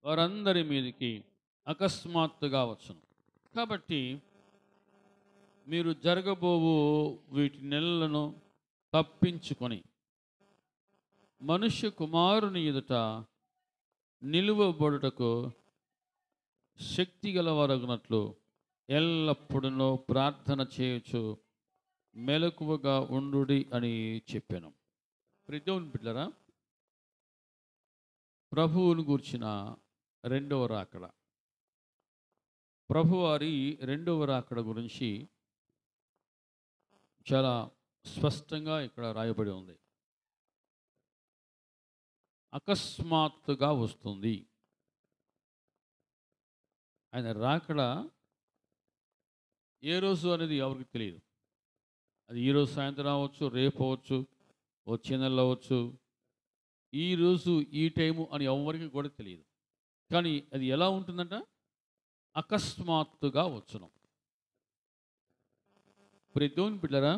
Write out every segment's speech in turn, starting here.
వారందరి మీదకి అకస్మాత్తుగా వచ్చును. కాబట్టి మీరు జరగబోవు వీటి నెలలను తప్పించుకొని మనుష్య కుమారుని ఎదుట నిలువబడుటకు శక్తి గలవారగునట్లు ఎల్లప్పుడూ ప్రార్థన చేయొచ్చు మెలకువగా ఉండుడి అని చెప్పాను. దేవుని బిడ్డలారా, ప్రభువును గూర్చిన రెండవ రాకడ, ప్రభువారి రెండవ రాకడ గురించి చాలా స్పష్టంగా ఇక్కడ రాయబడి ఉంది. అకస్మాత్తుగా వస్తుంది. ఆయన రాకడ ఏ రోజు అనేది ఎవరికి తెలియదు. అది ఈరోజు సాయంత్రం అవ్వచ్చు, రేపు అవ్వచ్చు, వచ్చే నెలలో అవ్వచ్చు, ఈరోజు ఈ టైము అని ఎవరికి కూడా తెలియదు. కానీ అది ఎలా ఉంటుందంట? అకస్మాత్తుగా వచ్చును. దేవుని బిడ్డలారా,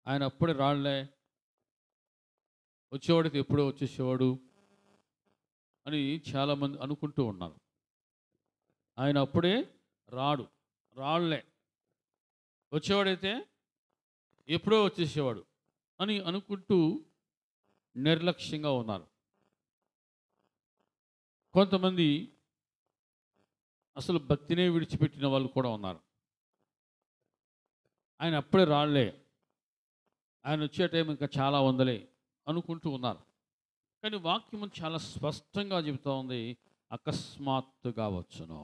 ఆయన అప్పుడే రాళ్లే, వచ్చేవాడికి ఎప్పుడో వచ్చేసేవాడు అని చాలామంది అనుకుంటూ ఉన్నారు. ఆయన అప్పుడే రాళ్లే, వచ్చేవాడైతే ఎప్పుడో వచ్చేసేవాడు అని అనుకుంటూ నిర్లక్ష్యంగా ఉన్నారు. కొంతమంది అసలు భక్తినే విడిచిపెట్టిన వాళ్ళు కూడా ఉన్నారు. ఆయన అప్పుడే రాళ్లే, ఆయన వచ్చే టైం ఇంకా చాలా ఉందలే అనుకుంటూ ఉన్నారు. కానీ వాక్యము చాలా స్పష్టంగా చెబుతూ ఉంది, అకస్మాత్తుగా వచ్చును,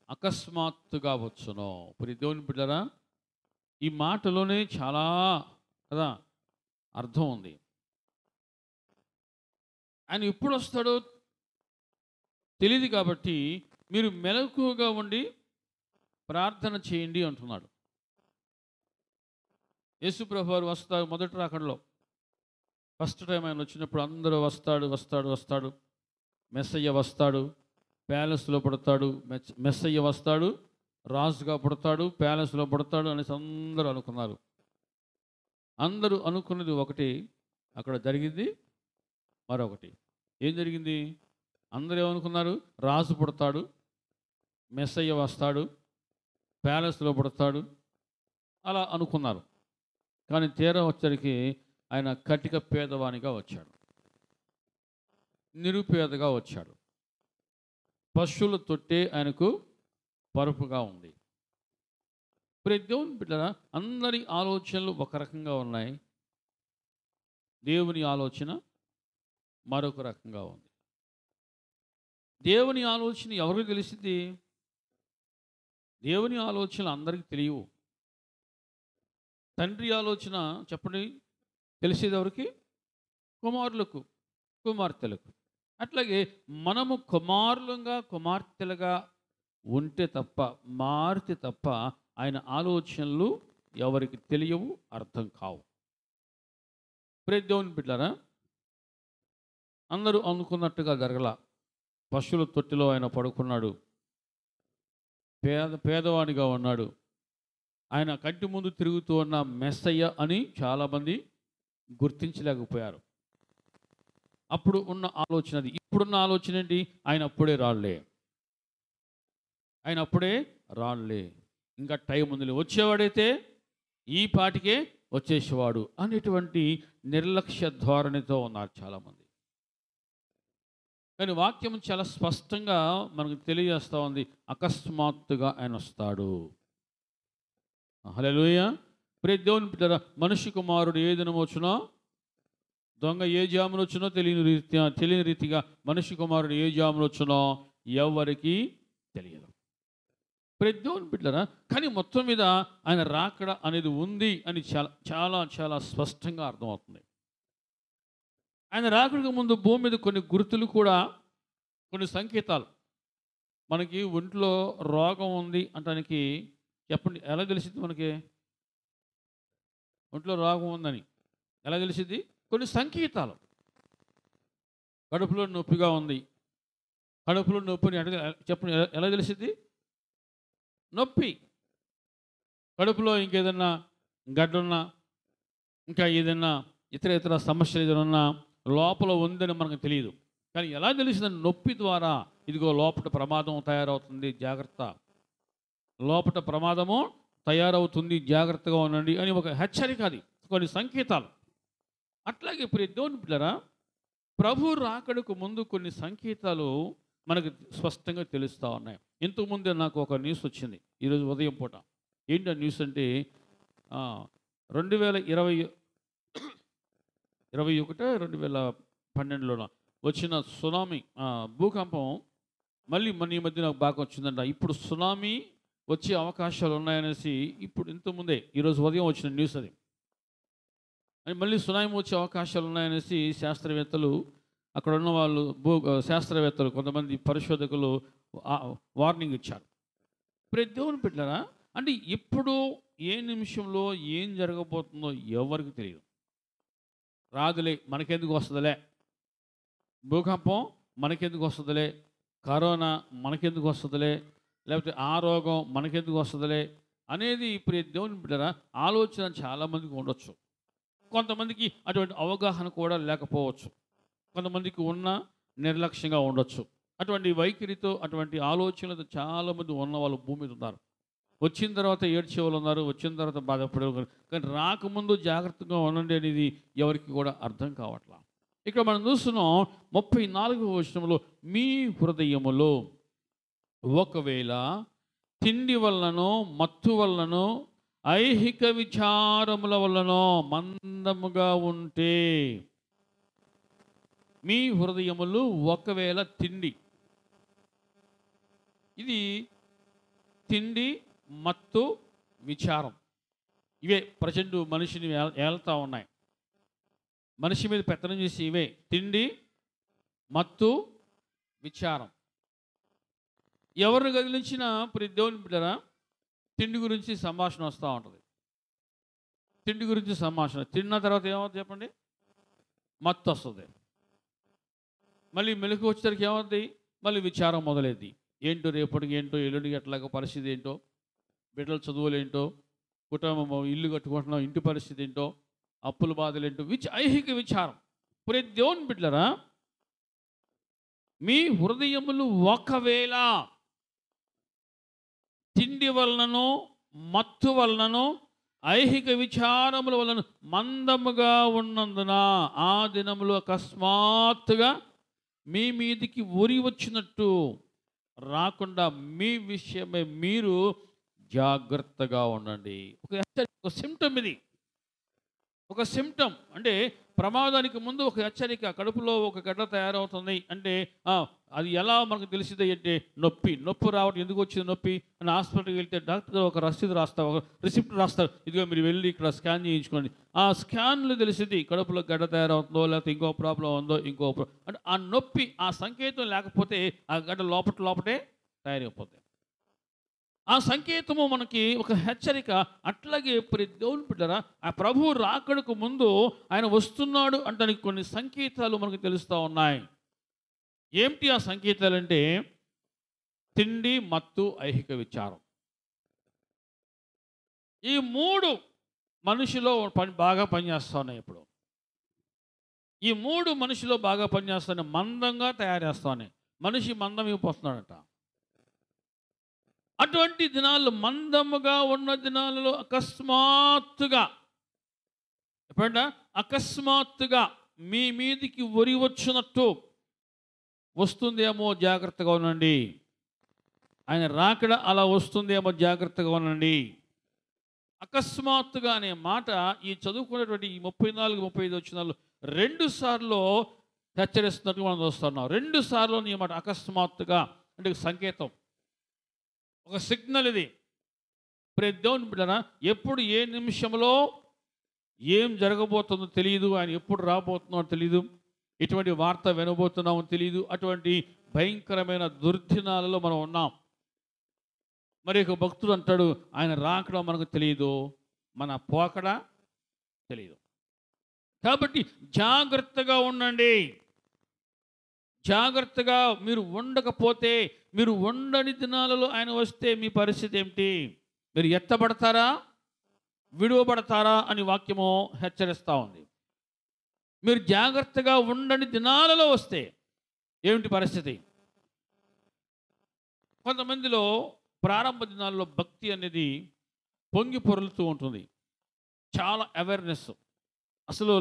అకస్మాత్తుగా వచ్చును. దేవుని బిడ్డలారా, ఈ మాటలోనే చాలా కదా అర్థం ఉంది. ఆయన ఎప్పుడు వస్తాడో తెలియదు కాబట్టి మీరు మెలకువగా ఉండి ప్రార్థన చేయండి అంటున్నాడు. యేసు ప్రభువు వారు వస్తారు మొదటి రాకడలో. ఫస్ట్ టైం ఆయన వచ్చినప్పుడు అందరూ వస్తాడు, మెస్సయ్య వస్తాడు, ప్యాలెస్లో పడతాడు, మెస్సయ్య వస్తాడు, రాజుగా పుడతాడు, ప్యాలెస్లో పడతాడు అనేసి అందరూ అనుకున్నారు. అందరూ అనుకున్నది ఒకటి, అక్కడ జరిగింది మరొకటి. ఏం జరిగింది? అందరూ ఏమనుకున్నారు? రాజు పుడతాడు, మెస్సయ్య వస్తాడు, ప్యాలెస్లో పుడతాడు అలా అనుకున్నారు. కానీ తీరా వచ్చరికి ఆయన కటిక పేదవానిగా వచ్చాడు, నిరుపేదగా వచ్చాడు. పశువుల తొట్టే ఆయనకు పరుపుగా ఉంది. దేవుని బిడ్డలారా, అందరి ఆలోచనలు ఒక రకంగా ఉన్నాయి, దేవుని ఆలోచన మరొక రకంగా ఉంది. దేవుని ఆలోచన ఎవరికి తెలిసింది? దేవుని ఆలోచన అందరికీ తెలియవు. తండ్రి ఆలోచన చెప్పండి, తెలిసేది ఎవరికి? కుమారులకు, కుమార్తెలకు. అట్లాగే మనము కుమార్తెలుగా ఉంటే తప్ప, మారితే తప్ప ఆయన ఆలోచనలు ఎవరికి తెలియవు, అర్థం కావు. దేవుని బిడ్డలారా, అందరూ అనుకున్నట్టుగా జరగల. పశువుల తొట్టిలో ఆయన పడుకున్నాడు, పేదవాడిగా ఉన్నాడు. ఆయన కంటి ముందు తిరుగుతూ ఉన్న మెస్సయ్య అని చాలామంది గుర్తించలేకపోయారు. అప్పుడు ఉన్న ఆలోచన అది. ఇప్పుడున్న ఆలోచన ఏంటి? ఆయన అప్పుడే రాళ్లే, ఇంకా టైం ఉంది, వచ్చేవాడైతే ఈ పాటికే వచ్చేసేవాడు అనేటువంటి నిర్లక్ష్య ధోరణితో ఉన్నారు చాలామంది. కానీ వాక్యం చాలా స్పష్టంగా మనకు తెలియజేస్తూ ఉంది, అకస్మాత్తుగా ఆయన వస్తాడు. హల్లెలూయా. దేవుని బిడ్డలారా, మనిషి కుమారుడు ఏ దినం వచ్చునో, దొంగ ఏ జామున వచ్చునో తెలియని రీతిగా మనిషి కుమారుడు ఏ జామున వచ్చునో ఎవరికి తెలియదు. దేవుని బిడ్డలారా, కానీ మొత్తం మీద ఆయన రాకడ అనేది ఉంది అని చాలా చాలా చాలా స్పష్టంగా అర్థమవుతుంది. ఆయన రాకడకు ముందు భూమి మీద కొన్ని గుర్తులు కూడా, కొన్ని సంకేతాలు. మనకి ఒంట్లో రోగం ఉంది అంటానికి చెప్పండి, ఎలా తెలిసింది? మనకి ఒంట్లో రోగం ఉందని ఎలా తెలిసింది? కొన్ని సంకేతాలు. కడుపులో నొప్పిగా ఉంది, కడుపులో నొప్పిని చెప్పండి, ఎలా తెలిసింది? నొప్పి. కడుపులో ఇంకేదన్నా గడ్డున్నా, ఇంకా ఏదైనా ఇతర సమస్యలు ఏదైనా ఉన్నా లోపల ఉందని మనకు తెలియదు. కానీ ఎలా తెలిసిందని నొప్పి ద్వారా ఇదిగో లోపల ప్రమాదం తయారవుతుంది, జాగ్రత్త, లోపల ప్రమాదము తయారవుతుంది, జాగ్రత్తగా ఉండండి అని ఒక హెచ్చరిక, అది కొన్ని సంకేతాలు. అట్లాగే ప్రియ దేవుని బిడ్డలారా, ప్రభు రాకడకు ముందు కొన్ని సంకేతాలు మనకు స్పష్టంగా తెలుస్తూ ఉన్నాయి. ఇంతకుముందే నాకు ఒక న్యూస్ వచ్చింది ఈరోజు ఉదయం పూట. ఏంటి ఆ న్యూస్ అంటే 2021 2012లో వచ్చిన సునామీ భూకంపం మళ్ళీ మన ఈ మధ్య నాకు బాగా వచ్చిందంట. ఇప్పుడు సునామీ వచ్చే అవకాశాలు ఉన్నాయనేసి ఇప్పుడు ఇంతకుముందే ఈరోజు ఉదయం వచ్చిన న్యూస్ అది. అని మళ్ళీ సునామీ వచ్చే అవకాశాలు ఉన్నాయనేసి శాస్త్రవేత్తలు, అక్కడ ఉన్న వాళ్ళు శాస్త్రవేత్తలు, కొంతమంది పరిశోధకులు వార్నింగ్ ఇచ్చారు. ప్రతి దేవుని బిడ్డలారా, అంటే ఇప్పుడు ఏ నిమిషంలో ఏం జరగబోతుందో ఎవరికి తెలియదు. రాదులే, మనకెందుకు వస్తుందిలే, భూకంపం మనకెందుకు వస్తుందిలే, కరోనా మనకెందుకు వస్తుందిలే, లేకపోతే ఆ రోగం మనకెందుకు వస్తుందిలే అనేది ఇప్పుడు దేవుని బిడ్డలారా ఆలోచన చాలామందికి ఉండొచ్చు. కొంతమందికి అటువంటి అవగాహన కూడా లేకపోవచ్చు. కొంతమందికి ఉన్న నిర్లక్ష్యంగా ఉండొచ్చు. అటువంటి వైఖరితో, అటువంటి ఆలోచనలతో చాలామంది ఉన్న వాళ్ళు భూమి మీద ఉన్నారు. వచ్చిన తర్వాత ఏడ్చే వాళ్ళు ఉన్నారు, వచ్చిన తర్వాత బాధపడే వాళ్ళు. కానీ రాకముందు జాగ్రత్తగా ఉండండి అనేది ఎవరికి కూడా అర్థం కావట్లా. ఇక్కడ మనం చూస్తున్నాం 34వ వచనంలో, మీ హృదయములో ఒకవేళ తిండి వలనో మత్తు వలనో ఐహిక విచారముల వలనో మందముగా ఉంటే, మీ హృదయములు ఒకవేళ తిండి, ఇది తిండి, మత్తు, విచారం, ఇవే ప్రజెంట్ మనిషిని ఏళ్తా ఉన్నాయి. మనిషి మీద పెత్తనం చేసి ఇవే తిండి, మత్తు, విచారం. ఎవరిని కదిలించినా ప్రతి దేవుని బిడ్డరా తిండి గురించి సంభాషణ వస్తూ ఉంటుంది. తిండి గురించి సంభాషణ, తిన్న తర్వాత ఏమవుతుంది చెప్పండి, మత్తు వస్తుంది. మళ్ళీ మెలకు వచ్చేసరికి ఏమవుతుంది, మళ్ళీ విచారం మొదలైంది. ఏంటో రేపటికి ఏంటో, ఎల్లుండికి ఎట్లాగో పరిస్థితి ఏంటో, బిడ్డల చదువులు ఏంటో, కుటుంబం ఇల్లు కట్టుకుంటున్నాం ఇంటి పరిస్థితి ఏంటో, అప్పుల బాధలు ఏంటో, ఐహిక విచారం. ప్రతి దేవుని బిడ్డలారా, మీ హృదయములు ఒకవేళ తిండి వలనను మత్తు వలనను ఐహిక విచారముల వలన మందముగా ఉన్నందున ఆ దినములు అకస్మాత్తుగా మీ మీదికి ఉరి వచ్చినట్టు రాకుండా మీ విషయమే మీరు జాగ్రత్తగా ఉండండి. ఒక సిమ్టమ్ ఇది, ఒక సిమ్టమ్ అంటే ప్రమాదానికి ముందు ఒక హెచ్చరిక. కడుపులో ఒక గడ్డ తయారవుతుంది అంటే అది ఎలా మనకు తెలిసింది అంటే నొప్పి రావడం. ఎందుకు వచ్చింది నొప్పి అని హాస్పిటల్కి వెళ్తే డాక్టర్ ఒక రసీదు రాస్తారు, ఒక రిసిప్ట్ రాస్తారు, ఇదిగో మీరు వెళ్ళి ఇక్కడ స్కాన్ చేయించుకోండి. ఆ స్కాన్లు తెలిసింది కడుపులో గడ్డ తయారవుతుందో, లేకపోతే ఇంకో ప్రాబ్లం ఉందో, అంటే ఆ నొప్పి, ఆ సంకేతం లేకపోతే ఆ గడ్డ లోపటే తయారైపోతుంది. ఆ సంకేతము మనకి ఒక హెచ్చరిక. అట్లాగే ప్రతి దేవుని బిడ్డలారా, ఆ ప్రభువు రాకడకు ముందు ఆయన వస్తున్నాడు అంటానికి కొన్ని సంకేతాలు మనకు తెలుస్తూ ఉన్నాయి. ఏమిటి ఆ సంకేతాలంటే తిండి, మత్తు, ఐహిక విచారం. ఈ మూడు మనిషిలో బాగా పనిచేస్తూ ఉన్నాయి. ఇప్పుడు ఈ మూడు మనిషిలో బాగా పనిచేస్తున్నాయి, మందంగా తయారు చేస్తున్నాయి. మనిషి మందం అయిపోతున్నాడట. అటువంటి దినాలు, మందముగా ఉన్న దినాలలో అకస్మాత్తుగా, ఎప్పుడంటే అకస్మాత్తుగా మీ మీదికి ఉరి వచ్చినట్టు వస్తుందేమో, జాగ్రత్తగా ఉండండి. ఆయన రాకడ అలా వస్తుందేమో, జాగ్రత్తగా ఉండండి. అకస్మాత్తుగా అనే మాట ఈ చదువుకున్నటువంటి ఈ 34-35 వచనాలు 2 సార్లు హెచ్చరిస్తున్నట్టు మనం చూస్తున్నాం. 2 సార్లు ఈ మాట అకస్మాత్తుగా అంటే సంకేతం, ఒక సిగ్నల్. ఇది ప్రతి దేవుని బిడ్డలారా, ఎప్పుడు ఏ నిమిషంలో ఏం జరగబోతుందో తెలియదు. ఆయన ఎప్పుడు రాబోతున్నాడో తెలియదు. ఎటువంటి వార్త వినబోతున్నామో తెలియదు. అటువంటి భయంకరమైన దుర్దినాలలో మనం ఉన్నాం. మరి ఒక భక్తుడు అంటాడు, ఆయన రాకడం మనకు తెలియదు, మన పోకడ తెలియదు. కాబట్టి జాగ్రత్తగా ఉండండి. జాగ్రత్తగా మీరు ఉండకపోతే, మీరు ఉండని దినాలలో ఆయన వస్తే మీ పరిస్థితి ఏమిటి? మీరు ఎత్తబడతారా, విడువబడతారా అని వాక్యము హెచ్చరిస్తూ ఉంది. మీరు జాగ్రత్తగా ఉండని దినాలలో వస్తే ఏమిటి పరిస్థితి? కొంతమందిలో ప్రారంభ దినాల్లో భక్తి అనేది పొంగి పొరులుతూ ఉంటుంది. చాలా అవేర్నెస్, అసలు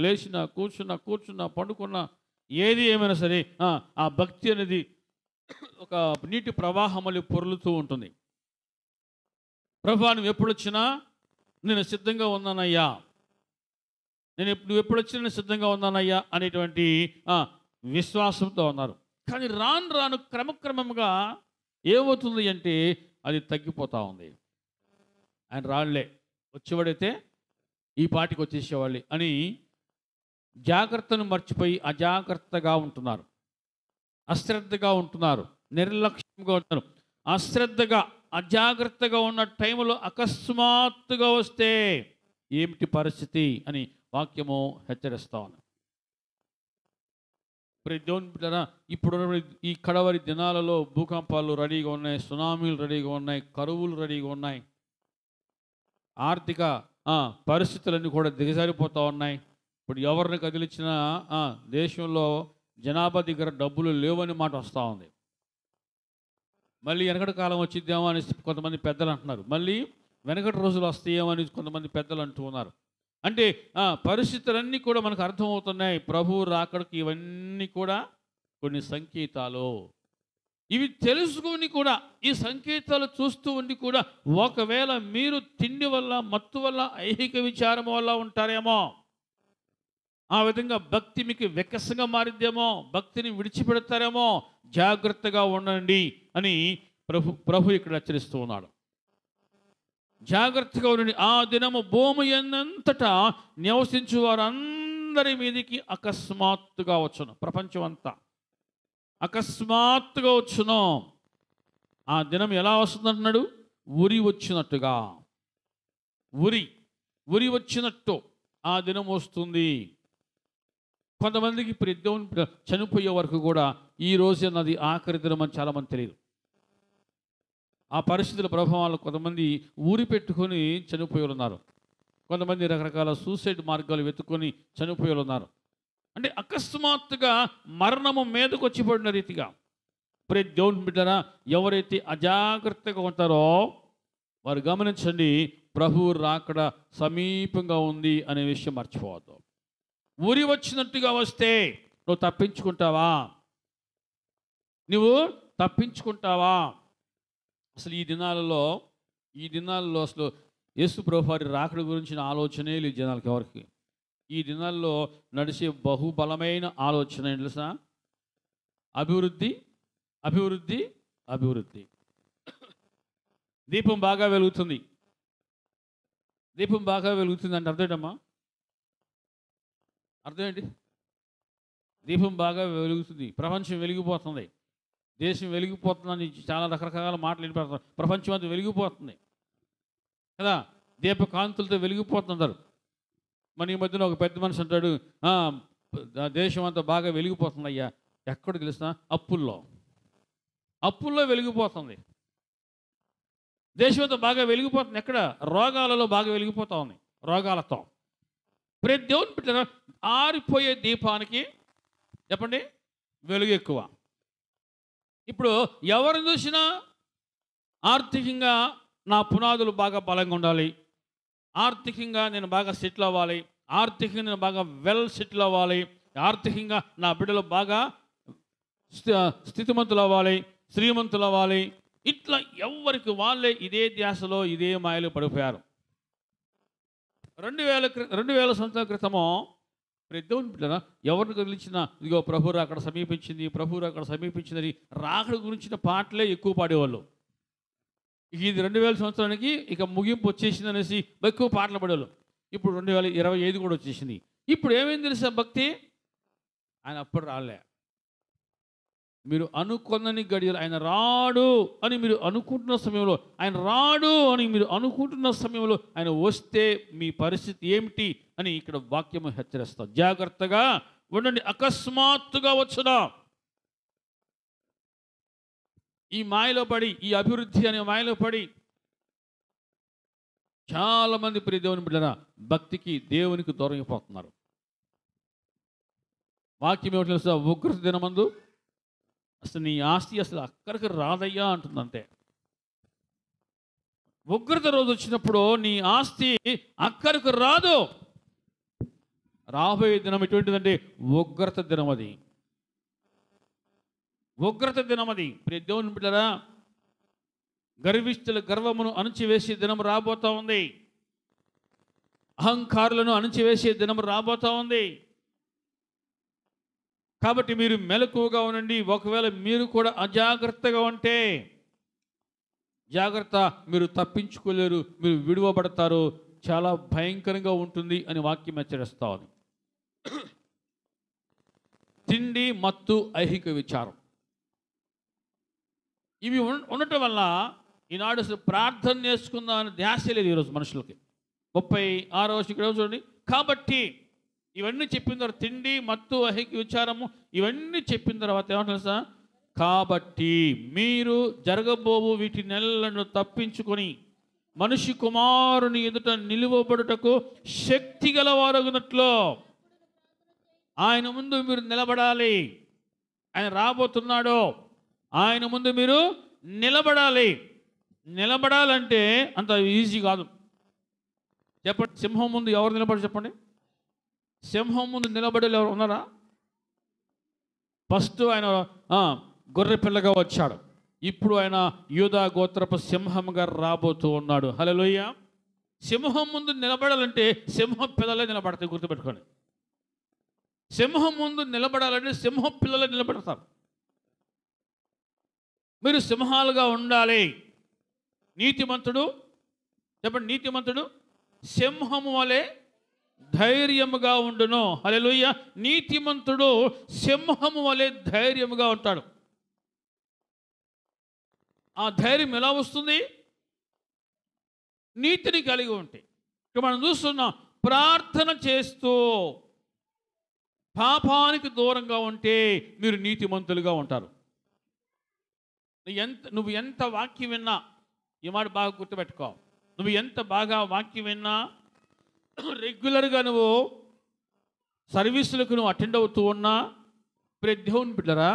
లేచిన కూర్చున్నా పండుకున్నా ఏది ఏమైనా సరే ఆ భక్తి అనేది ఒక నీటి ప్రవాహమలి పొరులుతూ ఉంటుంది. ప్రభువా నువ్వు ఎప్పుడు వచ్చినా నేను సిద్ధంగా ఉన్నానయ్యా, నువ్వు ఎప్పుడు వచ్చినా నేను సిద్ధంగా ఉన్నానయ్యా అనేటువంటి విశ్వాసంతో ఉన్నారు. కానీ రాను క్రమక్రమంగా ఏమవుతుంది అంటే అది తగ్గిపోతూ ఉంది. ఆయన రాళ్లే వచ్చేవాడైతే ఈ పాటికి వచ్చేసేవాళ్ళు అని జాగ్రత్తను మర్చిపోయి అజాగ్రత్తగా ఉంటున్నారు, అశ్రద్ధగా ఉంటున్నారు, నిర్లక్ష్యంగా ఉంటున్నారు. అశ్రద్ధగా అజాగ్రత్తగా ఉన్న టైంలో అకస్మాత్తుగా వస్తే ఏమిటి పరిస్థితి అని వాక్యము హెచ్చరిస్తా ఉంది. దేవుని బిడ్డలారా, ఇప్పుడు ఈ కడవరి దినాలలో భూకంపాలు రెడీగా ఉన్నాయి, సునామీలు రెడీగా ఉన్నాయి, కరువులు రెడీగా ఉన్నాయి, ఆర్థిక పరిస్థితులన్నీ కూడా దిగజారిపోతూ ఉన్నాయి. ఇప్పుడు ఎవరిని కదిలించినా దేశంలో జనాభా దగ్గర డబ్బులు లేవని మాట వస్తూ ఉంది. మళ్ళీ వెనకటి కాలం వచ్చిద్దామో అని కొంతమంది పెద్దలు అంటున్నారు, మళ్ళీ వెనకటి రోజులు వస్తాయేమో అని కొంతమంది పెద్దలు అంటూ ఉన్నారు. అంటే పరిస్థితులన్నీ కూడా మనకు అర్థమవుతున్నాయి. ప్రభువు రాకడికి ఇవన్నీ కూడా కొన్ని సంకేతాలు. ఇవి తెలుసుకొని కూడా, ఈ సంకేతాలు చూస్తూ ఉండి కూడా ఒకవేళ మీరు తిండి వల్ల, మత్తు వల్ల, ఐహిక విచారం వల్ల ఉంటారేమో, ఆ విధంగా భక్తి మీకు వెకసంగా మారిద్దేమో, భక్తిని విడిచిపెడతారేమో, జాగ్రత్తగా ఉండండి అని ప్రభు ఇక్కడ హెచ్చరిస్తూ ఉన్నాడు. జాగ్రత్తగా ఉండండి. ఆ దినము భూమి ఎంతటా నివసించు వారందరి మీదకి అకస్మాత్తుగా వచ్చును. ప్రపంచం అంతా అకస్మాత్తుగా వచ్చును. ఆ దినం ఎలా వస్తుందంటున్నాడు? ఉరి వచ్చినట్టుగా. ఉరి వచ్చినట్టు ఆ దినం వస్తుంది. కొంతమందికి దేవుని చనిపోయే వరకు కూడా ఈ రోజు అన్నది ఆఖరి దినం అని చాలామంది తెలియదు. ఆ పరిస్థితుల ప్రభావాలు కొంతమంది ఊరి పెట్టుకొని చనిపోయి ఉన్నారు. కొంతమంది రకరకాల సూసైడ్ మార్గాలు వెతుక్కొని చనిపోయి ఉన్నారు. అంటే అకస్మాత్తుగా మరణము మీదకు వచ్చి పడిన రీతిగా. దేవుని బిడ్డరా, ఎవరైతే అజాగ్రత్తగా ఉంటారో వారు గమనించండి, ప్రభువు రాకడ సమీపంగా ఉంది అనే విషయం మర్చిపోవద్దు. ఊరి వచ్చినట్టుగా వస్తే నువ్వు తప్పించుకుంటావా? అసలు ఈ దినాలలో అసలు యేసు ప్రభువు వారి రాకడ గురించిన ఆలోచనే లేదు జనాలకి ఎవరికి. ఈ దినాల్లో నడిచే బహుబలమైన ఆలోచన ఏంటి తెలుసా? అభివృద్ధి. దీపం బాగా వెలుగుతుంది అంటే అర్థం ఏంటమ్మా? అర్థం ఏంటి? దీపం బాగా వెలుగుతుంది, ప్రపంచం వెలిగిపోతుంది, దేశం వెలిగిపోతుందని చాలా రకరకాల మాటలు వినిపెడతారు. ప్రపంచం అంతా వెలిగిపోతుంది కదా, దీపకాంతులతో వెలిగిపోతున్నారు. మన ఈ మధ్యన ఒక పెద్ద మనిషి అంటాడు, దేశం అంతా బాగా వెలిగిపోతుంది అయ్యా. ఎక్కడ తెలుసా? అప్పుల్లో వెలిగిపోతుంది. దేశం అంతా బాగా వెలిగిపోతుంది. ఎక్కడ? రోగాలలో బాగా వెలిగిపోతా ఉంది, రోగాలతో. దేవుని బిడ్డలారా, ఆరిపోయే దీపానికి చెప్పండి వెలుగు ఎక్కువ. ఇప్పుడు ఎవరిని చూసినా ఆర్థికంగా నా పునాదులు బాగా బలంగా ఉండాలి, ఆర్థికంగా నేను బాగా సెటిల్ అవ్వాలి, ఆర్థికంగా నేను బాగా వెల్ సెటిల్ అవ్వాలి, ఆర్థికంగా నా బిడ్డలు బాగా స్థితిమంతులు అవ్వాలి, శ్రీమంతులు అవ్వాలి. ఇట్లా ఎవరికి వాళ్ళే ఇదే ధ్యాసలో ఇదే మాయలో పడిపోయారు. 2000 సంవత్సరాల క్రితము దేవుని బిడ్డలారా, ఎవరిని కదిలించినా ఇదిగో ప్రభు రాకడ సమీపించిందని రాకడ గురించిన పాటలే ఎక్కువ పాడేవాళ్ళు. ఇది 2000 సంవత్సరానికి ఇక ముగింపు వచ్చేసింది అనేసి ఎక్కువ పాటలు పాడేవాళ్ళు. ఇప్పుడు 2025 కూడా వచ్చేసింది. ఇప్పుడు ఏమైంది తెలుసా? భక్తి ఆయన అప్పుడు రాలే. మీరు అనుకున్నని గడియలు ఆయన రాడు అని మీరు అనుకుంటున్న సమయంలో, ఆయన వస్తే మీ పరిస్థితి ఏమిటి అని ఇక్కడ వాక్యము హెచ్చరిస్తాం. జాగ్రత్తగా ఉండండి, అకస్మాత్తుగా వచ్చునా. ఈ మాయలో పడి, ఈ అభివృద్ధి అనే మాయలో పడి చాలామంది దేవుని బిడ్డలారా భక్తికి, దేవునికి దూరం అయిపోతున్నారు. వాక్యం ఏమిటి తెలుసా? ఉగ్రత దినమందు అసలు నీ ఆస్తి అసలు అక్కడికి రాదయ్యా అంటుందంటే. ఉగ్రత రోజు వచ్చినప్పుడు నీ ఆస్తి అక్కడికి రాదు. రాబోయే దినం ఎటువంటిదంటే ఉగ్రత దినం. అది ఉగ్రత దినం. అది ప్రియ దేవుని బిడ్డలారా, గర్విష్ఠుల గర్వమును అణచివేసే దినం రాబోతా ఉంది. అహంకారులను అణచివేసే దినం రాబోతా ఉంది. కాబట్టి మీరు మెలకువగా ఉండండి. ఒకవేళ మీరు కూడా అజాగ్రత్తగా ఉంటే జాగ్రత్త, మీరు తప్పించుకోలేరు, మీరు విడువబడతారు, చాలా భయంకరంగా ఉంటుంది అని వాక్యం హెచ్చరిస్తా ఉంది. తిండి, మత్తు, ఐహిక విచారం ఇవి ఉండటం వల్ల ఈనాడు అసలు ప్రార్థన చేసుకుందాం అని ధ్యాస లేదు ఈరోజు మనుషులకి. 36వ వచనం చూడండి. కాబట్టి ఇవన్నీ చెప్పిన తర్వాత, తిండి, మత్తు, ఐహిక విచారము ఇవన్నీ చెప్పిన తర్వాత ఏమంటారు తెలుసా? కాబట్టి మీరు జరగబోవు వీటి నెలలను తప్పించుకొని మనిషి కుమారుని ఎదుట నిలువబడుటకు శక్తి గలవారగునట్లు ఆయన ముందు మీరు నిలబడాలి. ఆయన రాబోతున్నాడు, ఆయన ముందు మీరు నిలబడాలి. నిలబడాలంటే అంత ఈజీ కాదు. చెప్పండి, సింహం ముందు ఎవరు నిలబడి చెప్పండి? సింహం ముందు నిలబడేలు ఎవరు ఉన్నారా? ఫస్ట్ ఆయన గొర్రె పిల్లగా వచ్చాడు. ఇప్పుడు ఆయన యూదా గోత్రపు సింహంగా రాబోతూ ఉన్నాడు. హల్లెలూయా. సింహం ముందు నిలబడాలంటే సింహం పిల్లలే నిలబడతాయి, గుర్తుపెట్టుకోండి. సింహం ముందు నిలబడాలంటే సింహం పిల్లలే నిలబడతారు. మీరు సింహాలుగా ఉండాలి. నీతిమంతుడు చెప్పండి, నీతిమంతుడు సింహము వలె ధైర్యముగా ఉండును. హల్లెలూయా. నీతిమంతుడు సింహము వలె ధైర్యముగా ఉంటాడు. ఆ ధైర్యం ఎలా వస్తుంది? నీతిని కలిగి ఉంటే. ఇక్కడ మనం చూస్తున్నాం, ప్రార్థన చేస్తూ పాపానికి దూరంగా ఉంటే మీరు నీతిమంతులుగా ఉంటారు. నువ్వు ఎంత వాక్యం విన్నా, ఈ మాట బాగా గుర్తుపెట్టుకో, నువ్వు ఎంత బాగా వాక్యం విన్నా, రెగ్యులర్గా నువ్వు సర్వీసులకు నువ్వు అటెండ్ అవుతూ ఉన్నా, ప్రతి దేవుని బిడ్డరా,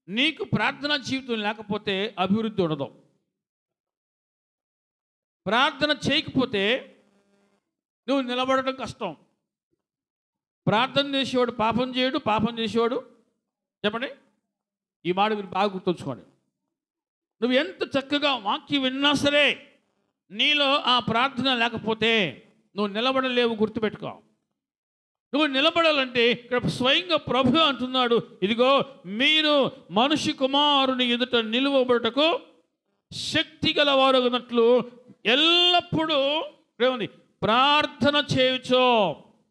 నీకు ప్రార్థనా జీవితం లేకపోతే అభివృద్ధి ఉండదు. ప్రార్థన చేయకపోతే నువ్వు నిలబడడం కష్టం. ప్రార్థన చేసేవాడు పాపం చేయడు, పాపం చేసేవాడు చెప్పండి, ఈ మాట మీరు బాగా గుర్తుంచుకోండి. నువ్వు ఎంత చక్కగా వాక్యం విన్నా సరే నీలో ఆ ప్రార్థన లేకపోతే నువ్వు నిలబడలేవు, గుర్తుపెట్టుకో. నువ్వు నిలబడాలంటే ఇక్కడ స్వయంగా ప్రభు అంటున్నాడు, ఇదిగో మీరు మనిషి కుమారుని ఎదుట నిలువబడుటకు శక్తి గలవారగునట్లు ఎల్లప్పుడూ ఏముంది? ప్రార్థన చేయొచ్చు.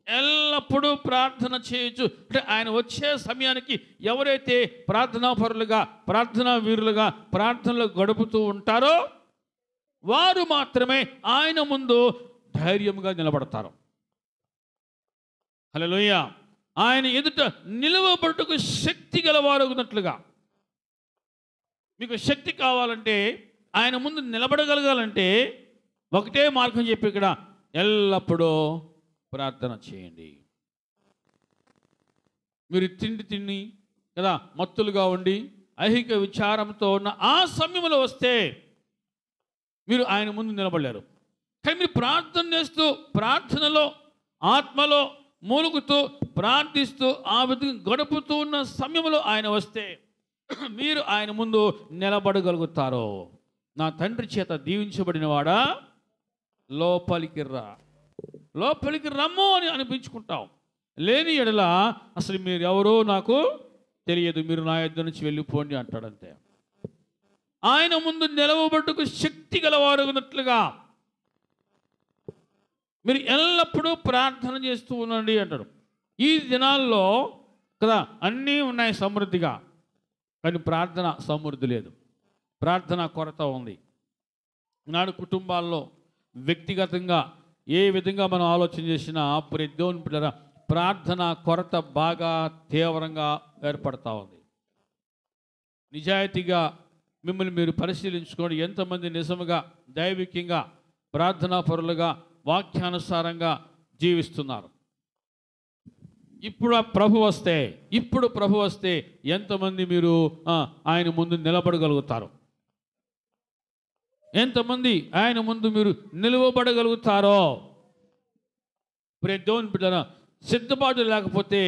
ఎల్లప్పుడూ ప్రార్థన చేయొచ్చు. అంటే ఆయన వచ్చే సమయానికి ఎవరైతే ప్రార్థనా పరులుగా, ప్రార్థనా వీరులుగా ప్రార్థనలు గడుపుతూ ఉంటారో వారు మాత్రమే ఆయన ముందు ధైర్యంగా నిలబడతారు. హల్లెలూయా. ఆయన ఎదుట నిలువబడుటకు శక్తి గలవారగునట్లుగా. మీకు శక్తి కావాలంటే, ఆయన ముందు నిలబడగలగాలంటే ఒకటే మార్గం చెప్పి ఇక్కడ, ఎల్లప్పుడూ ప్రార్థన చేయండి. మీరు తిండి కదా మత్తులుగా ఉండి ఐహిక విచారంతో ఉన్న ఆ సమయంలో వస్తే మీరు ఆయన ముందు నిలబడలేరు. కానీ మీరు ప్రార్థన చేస్తూ, ప్రార్థనలో ఆత్మలో మూలుగుతూ ప్రార్థిస్తూ ఆ విధంగా గడుపుతూ ఉన్న సమయంలో ఆయన వస్తే మీరు ఆయన ముందు నిలబడగలుగుతారు. నా తండ్రి చేత దీవించబడిన వాడా లోపలికి రా, లోపలికి రమ్ము అని అనిపించుకుంటాం. లేని ఎడల అసలు మీరు ఎవరో నాకు తెలియదు, మీరు నా యొద్ద నుంచి వెళ్ళిపోండి అంటాడంతే. ఆయన ముందు నిలవబట్టుకు శక్తి గలవారుగునట్లుగా మీరు ఎల్లప్పుడూ ప్రార్థన చేస్తూ ఉండండి అంటాడు. ఈ దినాల్లో కదా అన్నీ ఉన్నాయి సమృద్ధిగా, కానీ ప్రార్థన సమృద్ధి లేదు, ప్రార్థన కొరత ఉంది. ఈనాడు కుటుంబాల్లో వ్యక్తిగతంగా ఏ విధంగా మనం ఆలోచన చేసినా ప్రతి దేవుని బిడ్డలారా ప్రార్థన కొరత బాగా తీవ్రంగా ఏర్పడతా ఉంది. నిజాయితీగా మిమ్మల్ని మీరు పరిశీలించుకోండి. ఎంతమంది నిజముగా దైవికంగా ప్రార్థనా పరులుగా వాక్యానుసారంగా జీవిస్తున్నారు? ఇప్పుడు ప్రభు వస్తే ఎంతమంది మీరు ఆయన ముందు నిలబడగలుగుతారు? ఎంతమంది ఆయన ముందు మీరు నిలవబడగలుగుతారో? దేవుని బిడ్డలారా, సిద్ధపాటు లేకపోతే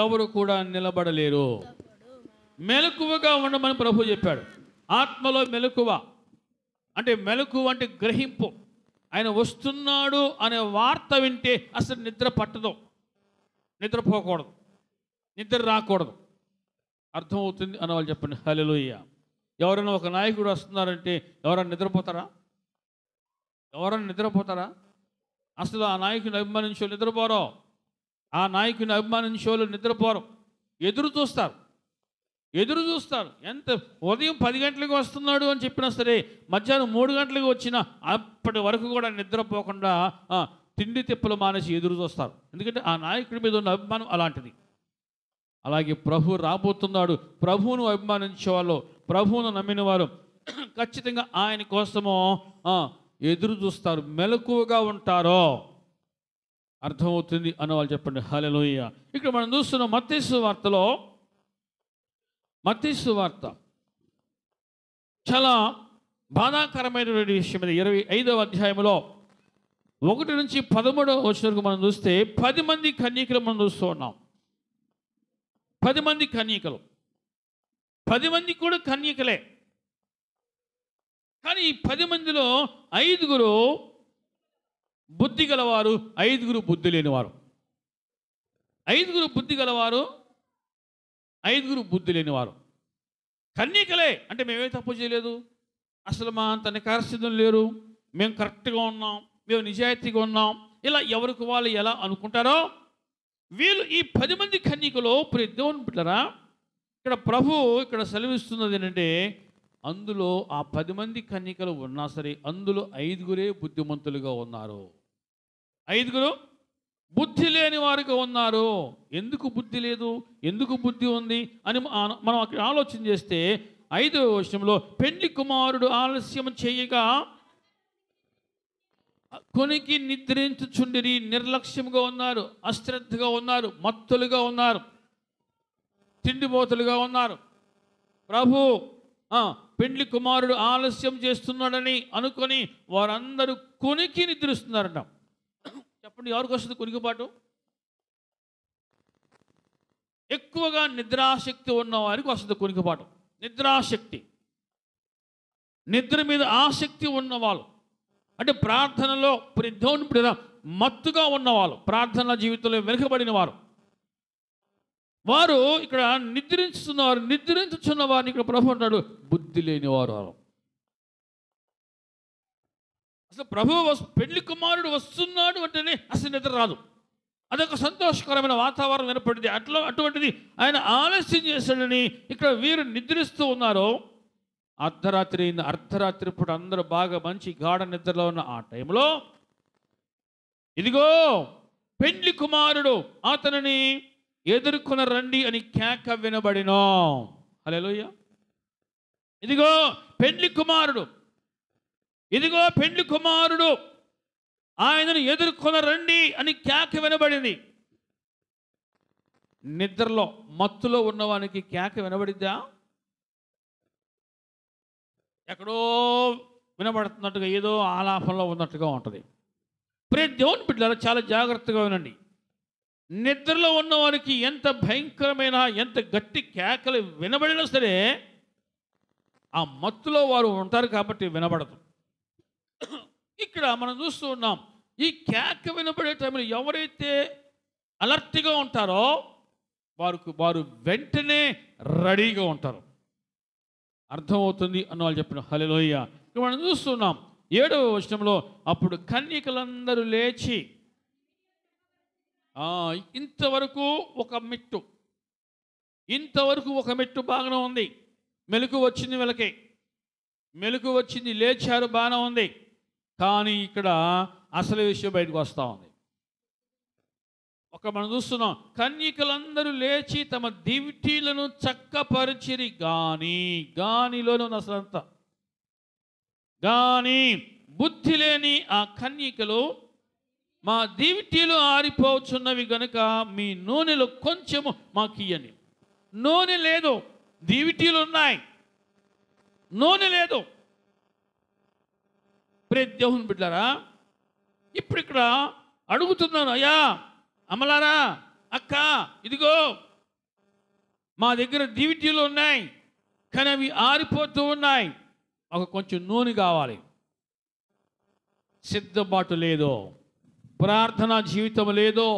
ఎవరు కూడా నిలబడలేరు. మెలకువగా ఉండమని ప్రభు చెప్పాడు. ఆత్మలో మెలకువ అంటే గ్రహింపు. ఆయన వస్తున్నాడు అనే వార్త వింటే అసలు నిద్ర పట్టదు, నిద్రపోకూడదు, నిద్ర రాకూడదు. అర్థమవుతుంది అన్న వాళ్ళు చెప్పండి హల్లెలూయా. ఎవరైనా ఒక నాయకుడు వస్తున్నారంటే ఎవరైనా నిద్రపోతారా? అసలు ఆ నాయకుని అభిమానించే వాళ్ళు నిద్రపోరు. ఆ నాయకుని అభిమానించే వాళ్ళు నిద్రపోరు, ఎదురు చూస్తారు. ఎంత ఉదయం 10 గంటలకు వస్తున్నాడు అని చెప్పినా సరే మధ్యాహ్నం 3 గంటలకు వచ్చినా అప్పటి వరకు కూడా నిద్రపోకుండా తిండి తిప్పలు మానేసి ఎదురు చూస్తారు. ఎందుకంటే ఆ నాయకుడి మీద ఉన్న అభిమానం అలాంటిది. అలాగే ప్రభు రాబోతున్నాడు. ప్రభువును అభిమానించే వాళ్ళు, ప్రభువును నమ్మిన వారు ఖచ్చితంగా ఆయన కోసము ఎదురు చూస్తారు, మెలకువగా ఉంటారో. అర్థమవుతుంది అన్న వాళ్ళు చెప్పండి హల్లెలూయా. ఇక్కడ మనం చూస్తున్న మత్తయి వార్త చాలా బాధాకరమైనటువంటి విషయం. 25వ అధ్యాయంలో 1 నుంచి 13 వరకు మనం చూస్తే 10 మంది కన్యకలు మనం చూస్తూ ఉన్నాం. 10 మంది కన్యకలు, 10 మంది కూడా కన్యకలే. కానీ ఈ 10 మందిలో 5 బుద్ధి గలవారు, 5 బుద్ధి లేనివారు. 5 బుద్ధి గలవారు, 5 బుద్ధి లేనివారు. కన్యకలే అంటే మేమే తప్పు చేయలేదు, అసలు మా అంత నికార్సిద్ధం లేరు, మేము కరెక్ట్గా ఉన్నాం, మేము నిజాయితీగా ఉన్నాం, ఇలా ఎవరికి వాళ్ళు ఎలా అనుకుంటారో వీళ్ళు ఈ 10 మంది కన్యకలో దేవుని బిడ్డలారా, ఇక్కడ ప్రభు ఇక్కడ సెలవిస్తున్నది ఏంటంటే అందులో ఆ 10 మంది కన్యకలు ఉన్నా సరే అందులో 5 బుద్ధిమంతులుగా ఉన్నారు, 5 బుద్ధి లేని వారుగా ఉన్నారు. ఎందుకు బుద్ధి లేదు, ఎందుకు బుద్ధి ఉంది అని మనం అక్కడ ఆలోచన చేస్తే 5వ వచనంలో పెండ్లి కుమారుడు ఆలస్యం చేయగా కొనికి నిద్రించుచుండిరి, నిర్లక్ష్యంగా ఉన్నారు, అశ్రద్ధగా ఉన్నారు, మత్తులుగా ఉన్నారు, తిండిపోతులుగా ఉన్నారు. ప్రభు పెండ్లి కుమారుడు ఆలస్యం చేస్తున్నాడని అనుకొని వారందరూ కొనికి నిద్రిస్తున్నారట. చెప్పండి, ఎవరికి వస్తుంది కొనికిపాటు? ఎక్కువగా నిద్రాశక్తి ఉన్న వారికి వస్తుంది కొనికిపాటు. నిద్ర మీద ఆసక్తి ఉన్నవాళ్ళు అంటే ప్రార్థనలో దేవుని మత్తుగా ఉన్నవాళ్ళు, ప్రార్థన జీవితంలో వెనుకబడిన వారు ఇక్కడ నిద్రించుచున్న వారిని ఇక్కడ ప్రభు అంటాడు బుద్ధి లేని వారు. అసలు ప్రభు పెళ్లి కుమారుడు వస్తున్నాడు అంటేనే అసలు నిద్ర రాదు, అదొక సంతోషకరమైన వాతావరణం వినపడింది. అటువంటిది ఆయన ఆలస్యం చేశాడని ఇక్కడ వీరు నిద్రిస్తూ ఉన్నారు. అర్ధరాత్రి పూట అందరూ బాగా మంచి గాఢ నిద్రలో ఉన్న ఆ టైంలో ఇదిగో పెండ్లి కుమారుడు అతనిని ఎదుర్కొన రండి అని కేక వినబడినో. హల్లెలూయా. ఇదిగో పెండ్లి కుమారుడు ఆయనను ఎదుర్కొన రండి అని కేక వినబడింది. నిద్రలో మత్తులో ఉన్నవానికి కేక వినబడిద్దా? ఎక్కడో వినబడుతున్నట్టుగా, ఏదో ఆలాపంలో ఉన్నట్టుగా ఉంటుంది. దేవుని బిడ్డలారా చాలా జాగ్రత్తగా వినండి. నిద్రలో ఉన్నవారికి ఎంత భయంకరమైన, ఎంత గట్టి కేకలు వినబడినా సరే ఆ మత్తులో వారు ఉంటారు కాబట్టి వినబడదు. ఇక్కడ మనం చూస్తూ ఉన్నాం, ఈ కేక వినబడే టైంలో ఎవరైతే అలర్ట్గా ఉంటారో వారు వెంటనే రెడీగా ఉంటారు. అర్థమవుతుంది అన్న వాళ్ళు చెప్పిన హల్లెలూయా. ఇక్కడ మనం చూస్తున్నాం 7వ వచనంలో అప్పుడు కన్యకలందరూ లేచి ఇంతవరకు ఒక మెట్టు బాగానే ఉంది, మెలకు వచ్చింది, మెలకు వచ్చింది, లేచారు, బాగానే ఉంది. కానీ ఇక్కడ అసలు విషయం బయటకు వస్తూ ఉంది. మనం చూస్తున్నాం, కన్యకలందరూ లేచి తమ దివిటీలను చక్కపరిచిరి, గానిలోనూ అసలంతా బుద్ధి లేని ఆ కన్యకలు మా దీవిటీలు ఆరిపోచున్నవి గనుక మీ నూనెలో కొంచెము మాకు ఇయ్యండి. నూనె లేదు, దీవిటీలు ఉన్నాయి, నూనె లేదు. ప్రియ దేవుని బిడ్డలారా, ఇప్పుడు ఇక్కడ అడుగుతున్నాను, అయ్యా అమ్మలారా, అక్క, ఇదిగో మా దగ్గర దీవిటీలు ఉన్నాయి, కానీ అవి ఆరిపోతూ ఉన్నాయి, ఒక కొంచెం నూనె కావాలి. సిద్ధపాటు లేదో, ప్రార్థనా జీవితం లేదో.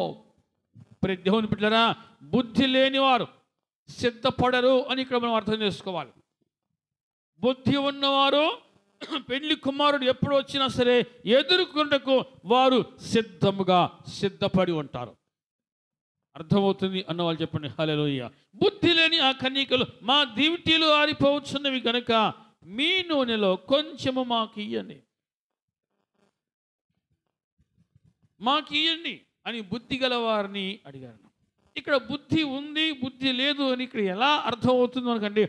ప్రియ దేవుని బిడ్డలారా, బుద్ధి లేనివారు సిద్ధపడరు అని ఇక్కడ మనం అర్థం చేసుకోవాలి. బుద్ధి ఉన్నవారు పెళ్లి కుమారుడు ఎప్పుడు వచ్చినా సరే ఎదుర్కొంటకు వారు సిద్ధపడి ఉంటారు. అర్థమవుతుంది అన్నవాళ్ళు చెప్పండి హల్లెలూయా. బుద్ధి లేని ఆ కన్యకలు, మా దీవిటీలు ఆరిపోవచ్చున్నవి గనుక మీ నూనెలో కొంచెము మాకు ఇయ్యండి అని బుద్ధి గల వారిని అడిగారు. ఇక్కడ బుద్ధి ఉంది, బుద్ధి లేదు అని ఇక్కడ ఎలా అర్థమవుతుంది మనకంటే,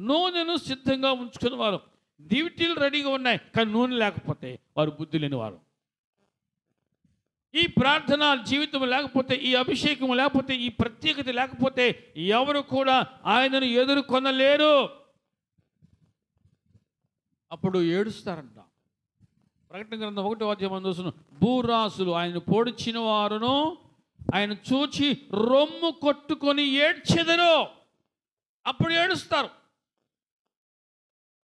నూనెను సిద్ధంగా ఉంచుకున్న వారు, దీవిటీలు రెడీగా ఉన్నాయి, కానీ నూనె లేకపోతే వారు బుద్ధి లేనివారు. ఈ ప్రార్థన జీవితం లేకపోతే, ఈ అభిషేకం లేకపోతే, ఈ ప్రత్యేకత లేకపోతే ఎవరు కూడా ఆయనను ఎదుర్కొనలేరు. అప్పుడు ఏడుస్తారంట. ప్రకటన గ్రంథం 1వ అధ్యాయం చూసిన భూరాసులు ఆయన పొడిచిన వారును ఆయన చూచి రొమ్ము కొట్టుకొని ఏడ్చెదరు. అప్పుడు ఏడుస్తారు.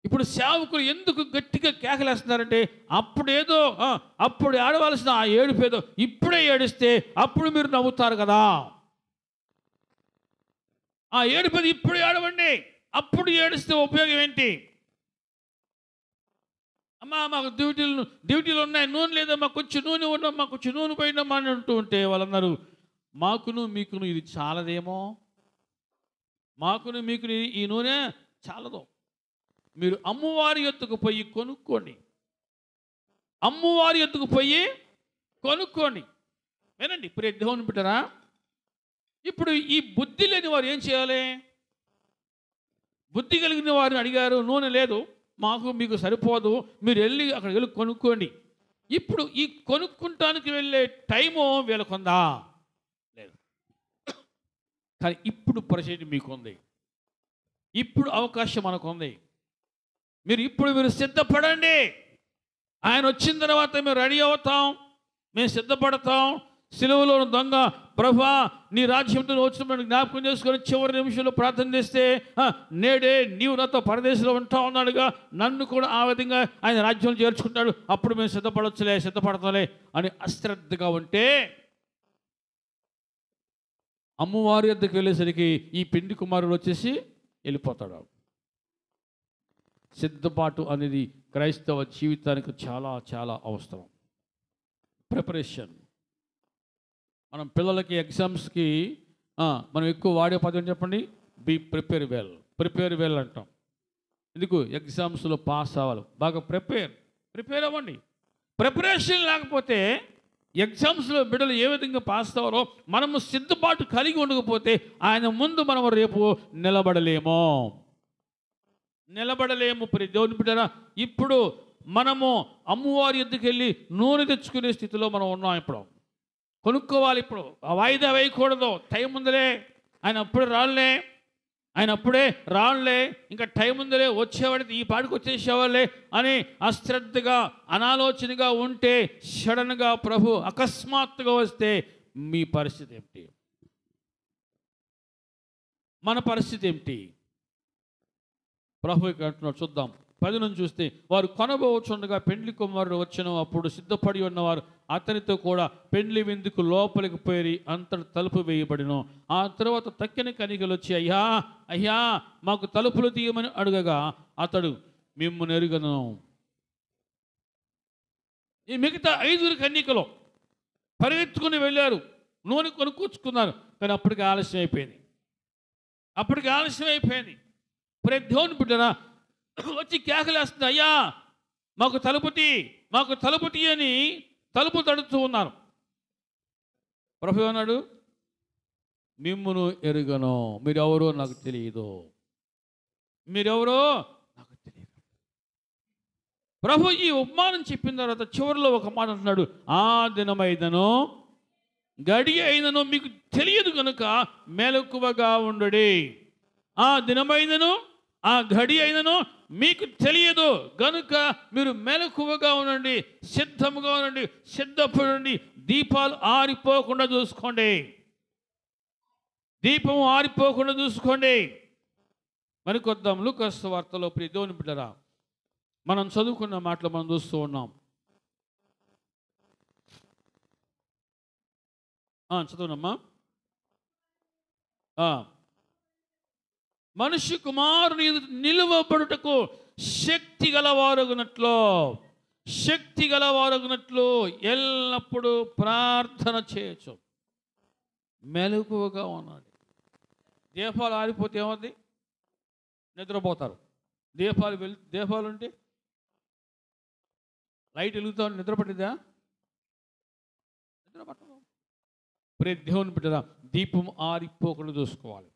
ఇప్పుడు సేవకులు ఎందుకు గట్టిగా కేకలేస్తున్నారంటే, అప్పుడు ఏడవలసిన ఆ ఏడుపేదో ఇప్పుడే ఏడిస్తే అప్పుడు మీరు నవ్వుతారు కదా. ఆ ఏడుపేది ఇప్పుడు ఏడవండి, అప్పుడు ఏడిస్తే ఉపయోగం ఏంటి? అమ్మా మాకు డ్యూటీలు ఉన్నాయి, నూనె లేదా, మాకు కొంచెం నూనె ఉన్నా, మాకు కొంచెం నూనె పోయినామా అని అంటూ ఉంటే వాళ్ళన్నారు, మాకును మీకును ఇది చాలదేమో, మాకును మీకును ఈ నూనె చాలదు, మీరు అమ్మవారి యొద్దకు పోయి కొనుక్కోండి, అమ్మవారి యొద్దకు పోయి కొనుక్కోండి. వినండి ప్రియ దేవుని బిడ్డలారా, ఇప్పుడు ఈ బుద్ధి లేని వారు ఏం చేయాలి? బుద్ధి కలిగిన వారిని అడిగారు, నూనె లేదు, మాకు మీకు సరిపోదు, మీరు అక్కడికి వెళ్ళి కొనుక్కోండి. ఇప్పుడు ఈ కొనుక్కుంటానికి వెళ్ళే టైము వీళ్ళకుందా? లేదు. కానీ ఇప్పుడు పరిస్థితి మీకుంది, ఇప్పుడు అవకాశం మనకుంది. మీరు సిద్ధపడండి. ఆయన వచ్చిన తర్వాత మేము రెడీ అవుతాం, మేము సిద్ధపడతాం. సిలువలో దొంగ, ప్రభా నీ రాజ్యంతో వచ్చినప్పుడు జ్ఞాపకం చేసుకొని చివరి నిమిషంలో ప్రార్థన చేస్తే, నేడే నీవు నాతో పరదేశంలో ఉంటావు అన్నాడుగా, నన్ను కూడా ఆ విధంగా ఆయన రాజ్యంలో చేర్చుకుంటాడు, అప్పుడు మేము సిద్ధపడతాంలే అని అశ్రద్ధగా ఉంటే, అమ్మవారి వద్దకు వెళ్ళేసరికి ఈ పెండి కుమారుడు వచ్చేసి వెళ్ళిపోతాడు. సిద్ధపాటు అనేది క్రైస్తవ జీవితానికి చాలా చాలా అవసరం. ప్రిపరేషన్. మనం పిల్లలకి ఎగ్జామ్స్కి మనం ఎక్కువ వాడే పదం చెప్పండి, ప్రిపేర్ వెల్ అంటాం. ఎందుకు? ఎగ్జామ్స్లో పాస్ అవ్వాలి, బాగా ప్రిపేర్ అవ్వండి. ప్రిపరేషన్ లేకపోతే ఎగ్జామ్స్లో బిడ్డలు ఏ విధంగా పాస్ అవ్వాలో, మనము సిద్ధపాటు కలిగి ఉండకపోతే ఆయన ముందు మనం రేపు నిలబడలేము. ప్రియ దేవుని బిడ్డలారా, ఇప్పుడు మనము అమ్మవారి యొద్దకు వెళ్ళి నూనె తెచ్చుకునే స్థితిలో మనం ఉన్నాం. ఇప్పుడు కొనుక్కోవాలి, ఇప్పుడు వాయిదా వేయకూడదు. టైం ఉందిలే, ఆయన అప్పుడే రాళ్ళే, ఇంకా టైం ఉందిలే, వచ్చేవాడికి ఈ పాటికి వచ్చేసేవాళ్ళే అని అశ్రద్ధగా అనాలోచనగా ఉంటే, సడన్గా ప్రభు అకస్మాత్తుగా వస్తే మీ పరిస్థితి ఏమిటి? మన పరిస్థితి ఏమిటి? ప్రభు ఇక్కడ అంటున్నాడు, చూద్దాం 10 నుంచి చూస్తే, వారు కొనబోచుండగా పెండ్లి కుమారుడు వచ్చెను, అప్పుడు సిద్ధపడి ఉన్నవారు అతనితో కూడా పెండ్లి విందుకు లోపలికి పోయి అంతటి తలుపు వేయబడిను. ఆ తర్వాత తక్కిన కనికలు వచ్చి, అయ్యా మాకు తలుపులు తీయమని అడగగా అతడు, మిమ్మును ఎరుగను. ఈ మిగతా 5 కన్యకలు పరిగెత్తుకుని వెళ్ళారు, నూనె కొనుక్కొచ్చుకున్నారు, కానీ అప్పటికి ఆలస్యం అయిపోయింది. ప్రియ దేవుని బిడ్డలారా, వచ్చి కేకలేస్తుంది, అయ్యా మాకు తలుపు తీ అని తలుపు తడుతూ ఉన్నారు. ప్రభు అన్నాడు, మిమ్మును ఎరుగను, మీరెవరో నాకు తెలియదు. ప్రభు ఈ ఉపమానం చెప్పిన తర్వాత చివరిలో ఒక మాట అంటున్నాడు, ఆ దినమైదను గడి అయినను మీకు తెలియదు కనుక మెలకువగా ఉండుడి. ఆ దినమైనను ఆ గడి అయినను మీకు తెలియదు గనుక మీరు మెలకువగా ఉండండి, సిద్ధముగా ఉండండి, సిద్ధపడండి. దీపాలు ఆరిపోకుండా చూసుకోండి, దీపం ఆరిపోకుండా చూసుకోండి. మరికొద్దాం లూకాసు సువార్తలో. ప్రియ దేవుని బిడ్డలారా, మనం చదువుకున్న మాటలు మనం చూస్తూ ఉన్నాం. చదువునమ్మా. మనిషి కుమారుని నిలువబడుటకు శక్తి గలవారగునట్లు ఎల్లప్పుడూ ప్రార్థన చేయొచ్చు. మెలకువగా ఉన్నది. దీపాలు ఆరిపోతే ఏమవుతుంది? నిద్రపోతారు. దీపాలు ఉంటే లైట్ వెలుగుతా నిద్ర పట్టిందా? నిద్ర పట్టదు. ప్రియ దేవుని బిడ్డలారా, దీపం ఆరిపోకుండా చూసుకోవాలి.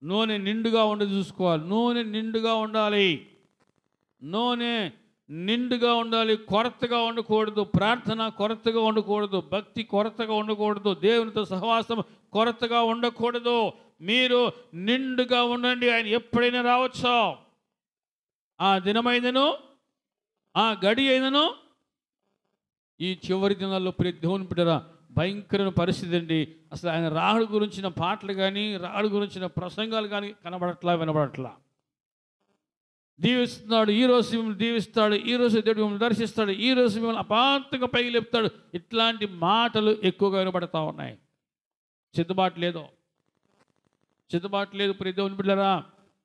నూనె నిండుగా ఉండి చూసుకోవాలి. నూనె నిండుగా ఉండాలి. కొరతగా ఉండకూడదు. ప్రార్థన కొరతగా ఉండకూడదు. భక్తి కొరతగా ఉండకూడదు. దేవునితో సహవాసం కొరతగా ఉండకూడదు. మీరు నిండుగా ఉండండి. ఆయన ఎప్పుడైనా రావచ్చు. ఆ దినమైనను ఆ గడి అయినను. ఈ చివరి దినాల్లో ప్రియ దేవుని బిడ్డలారా, భయంకరమైన పరిస్థితి అండి. అసలు ఆయన రాహుడు గురించిన పాటలు కానీ, రాహుడు గురించిన ప్రసంగాలు కానీ వినబడట్లా. దీవిస్తున్నాడు, ఈరోజు మిమ్మల్ని దీవిస్తాడు, ఈరోజు దేవుడు మిమ్మల్ని దర్శిస్తాడు, ఈరోజు మిమ్మల్ని అపాంతంగా పైకి లేపుతాడు. ఇట్లాంటి మాటలు ఎక్కువగా వినబడతా ఉన్నాయి. సిద్ధబాటు లేదు ప్రియ దేవుని బిడ్డలారా.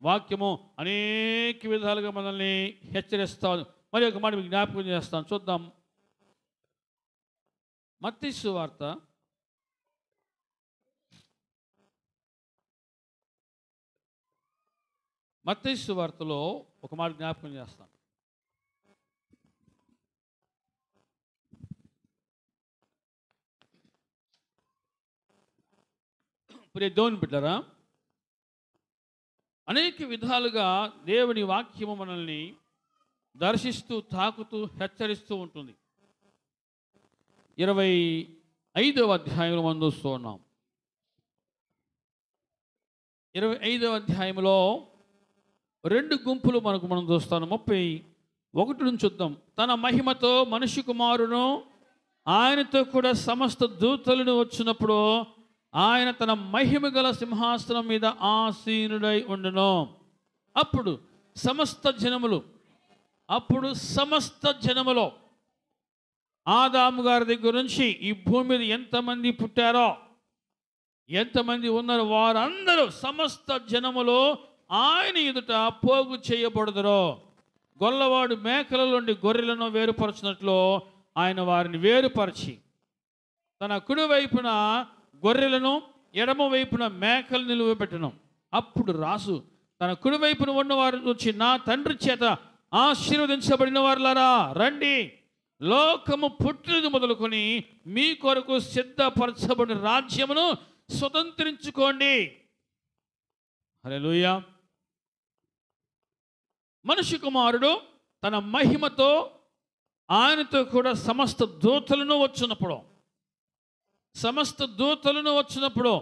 వాక్యము అనేక విధాలుగా మనల్ని హెచ్చరిస్తాను. మరి ఒక మాట మీకు జ్ఞాపకం చేస్తాను, చూద్దాం. మత్తయి సువార్త 'మత్తయి' ఒక మాట జ్ఞాపకం చేస్తాను. ప్రియ దేవుని బిడ్డలారా, అనేక విధాలుగా దేవుని వాక్యము మనల్ని దర్శిస్తూ, తాకుతూ, హెచ్చరిస్తూ ఉంటుంది. 25వ అధ్యాయంలో మనం చూస్తూ ఉన్నాం. 25వ అధ్యాయంలో 2 గుంపులు మనం చూస్తాను. 31 నుంచి చూద్దాం. తన మహిమతో మనిషి కుమారును ఆయనతో కూడా సమస్త దూతలను వచ్చినప్పుడు ఆయన తన మహిమ గల సింహాసనం మీద ఆసీనుడై ఉండును. అప్పుడు సమస్త జనములో ఆదాము గారి దగ్గర నుంచి ఈ భూమి మీద ఎంతమంది పుట్టారో, ఎంతమంది ఉన్నారో వారందరూ సమస్త జనములో ఆయన ఎదుట పోగు చేయబడుదురో. గొల్లవాడు మేకల నుండి గొర్రెలను వేరుపరచినట్లు ఆయన వారిని వేరుపరిచి తన కుడి వైపున గొర్రెలను, ఎడమ వైపున మేకలు నిలువబెట్టను. అప్పుడు రాసు తన కుడి వైపున ఉన్న వారి నుంచి, నా తండ్రి చేత ఆశీర్వదించబడిన వారులారా రండి, లోకము పుట్టినది మొదలుకొని మీ కొరకు సిద్ధపరచబడిన రాజ్యమును స్వతంత్రించుకోండి. హల్లెలూయా. మనిషి కుమారుడు తన మహిమతో ఆయనతో కూడా సమస్త దూతలను వచ్చినప్పుడు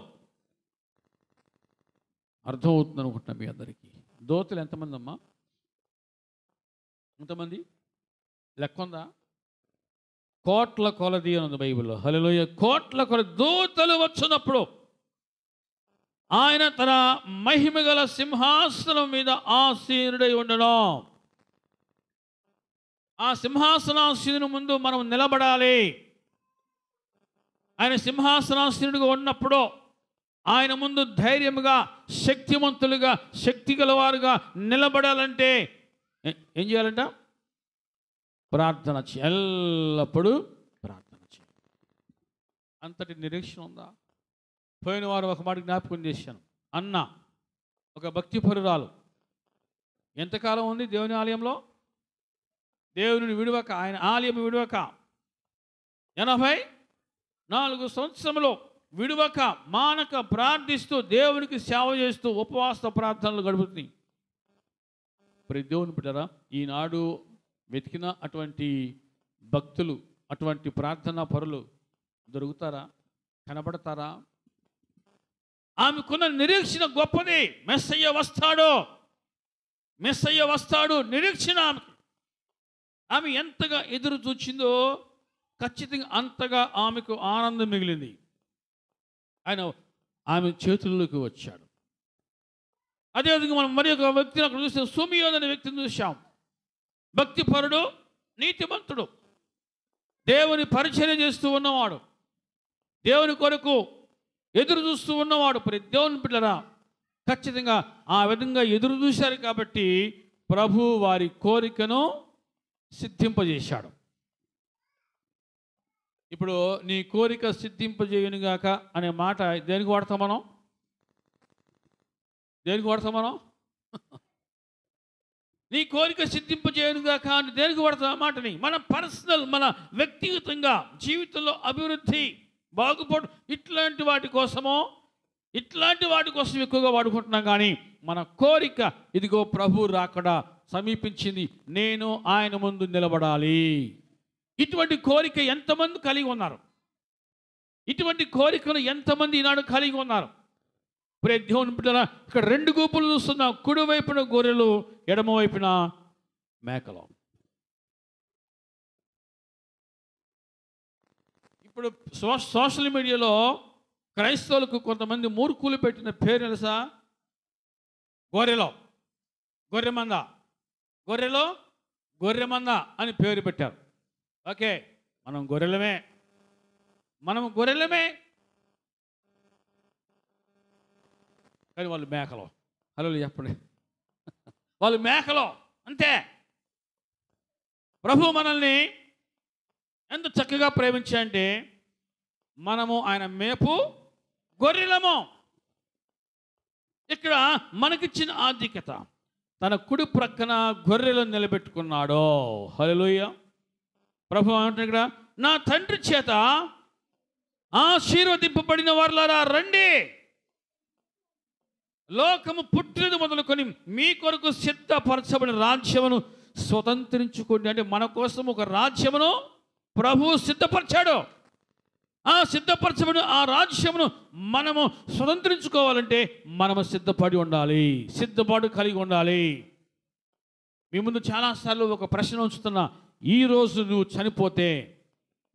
అర్థమవుతుంది అనుకుంటున్నా మీ అందరికీ. దూతలు ఎంతమంది అమ్మా? ఎంతమంది లెక్క ఉందా? కోట్ల కొలది అని ఉంది బైబిల్లో. హల్లెలూయా. కోట్ల కొలది దూతలు వచ్చినప్పుడు ఆయన తన మహిమ గల సింహాసనం మీద ఆసీనుడై ఉండను. ఆ సింహాసనాసీనుని ముందు మనం నిలబడాలి. ఆయన సింహాసనాసీనుడిగా ఉన్నప్పుడు ఆయన ముందు ధైర్యముగా, శక్తిమంతులుగా, శక్తి గలవారుగా నిలబడాలంటే ఏం చేయాలంట? ప్రార్థన చేయాలి. ఎల్లప్పుడూ ప్రార్థన చేయాలి. అంతటి నిరీక్షణ ఉందా? పోయిన వారు ఒక మాట జ్ఞాపకం చేశాను. అన్న ఒక భక్తిపరురాలు ఎంతకాలం ఉంది దేవుని ఆలయంలో? దేవుని విడువక, ఆయన ఆలయం విడువక 84 సంవత్సరంలో విడువక, మానక ప్రార్థిస్తూ, దేవునికి సేవ చేస్తూ, ఉపవాస ప్రార్థనలు గడుపుతుంది. ప్రతి దేవుని బిడ్డరా, ఈనాడు వెతికిన అటువంటి భక్తులు, అటువంటి ప్రార్థనా పరులు దొరుకుతారా? కనబడతారా? ఆమెకున్న నిరీక్షణ గొప్పది. మెస్సయ్య వస్తాడు, మెస్సయ్య వస్తాడు నిరీక్షణ ఆమెకు. ఆమె ఎంతగా ఎదురు చూచిందో ఖచ్చితంగా అంతగా ఆమెకు ఆనందం మిగిలింది. ఆయన ఆమె చేతుల్లోకి వచ్చాడు. అదేవిధంగా మనం మరి ఒక వ్యక్తిని అక్కడ చూస్తే సుమియోన్ అనే వ్యక్తిని చూసాం. భక్తిపరుడు, నీతిమంతుడు, దేవుని పరిచర్య చేస్తూ ఉన్నవాడు, దేవుని కొరకు ఎదురు చూస్తూ ఉన్నవాడు. దేవుని బిడ్డలారా, ఖచ్చితంగా ఆ విధంగా ఎదురు చూశారు కాబట్టి ప్రభు వారి కోరికను సిద్ధింపజేశాడు. ఇప్పుడు నీ కోరిక సిద్ధింపజేయునుగాక అనే మాట దేనికి వాడతాం మనం? దేనికి వాడతాం మనం? నీ కోరిక సిద్ధింపజేయునుగాక అని దేనికి వాడతాం ఆ మాటని? మన పర్సనల్, మన వ్యక్తిగతంగా జీవితంలో అభివృద్ధి, బాగుపడు, ఇట్లాంటి వాటి కోసం ఎక్కువగా వాడుకుంటున్నాం. కానీ మన కోరిక, ఇదిగో ప్రభు రాకడా సమీపించింది, నేను ఆయన ముందు నిలబడాలి. ఇటువంటి కోరిక ఎంతమంది కలిగి ఉన్నారు? ఇటువంటి కోరికలు ఎంతమంది ఈనాడు కలిగి ఉన్నారు? దేవుని బిడ్డలారా, ఇక్కడ రెండు గుంపులు చూస్తున్నాం. కుడి వైపున గొర్రెలు, ఎడమ వైపున మేకలు. ఇప్పుడు సోషల్ మీడియాలో క్రైస్తవులకు కొంతమంది మూర్ఖులు పెట్టిన పేరు తెలుసా? గొర్రెలో గొర్రెమంద, గొర్రెలో గొర్రెమంద అని పేరు పెట్టారు. ఓకే, మనం గొర్రెలమే, కానీ వాళ్ళు మేకలు. హలో చెప్పండి, వాళ్ళు మేకలు అంతే. ప్రభు మనల్ని ఎంత చక్కగా ప్రేమించాయంటే, మనము ఆయన మేపు గొర్రెలము. ఇక్కడ మనకిచ్చిన ఆధిక్యత, తన కుడి ప్రక్కన గొర్రెలను నిలబెట్టుకున్నాడు. హల్లెలూయా. ప్రభు అంటున్నాడు ఇక్కడ, నా తండ్రి చేత ఆశీర్వదింపబడిన వారులారా రండి, లోకము పుట్టినది మొదలుకొని మీ కొరకు సిద్ధపరచబడిన రాజ్యమును స్వతంత్రించుకోండి. అంటే మన కోసం ఒక రాజ్యమును ప్రభు సిద్ధపరిచాడు. ఆ సిద్ధపరచబడిన ఆ రాజ్యమును మనము స్వతంత్రించుకోవాలంటే మనము సిద్ధపడి ఉండాలి, సిద్ధపాటు కలిగి ఉండాలి. మీ ముందు చాలాసార్లు ఒక ప్రశ్న ఉంచుతున్నా, ఈరోజు నువ్వు చనిపోతే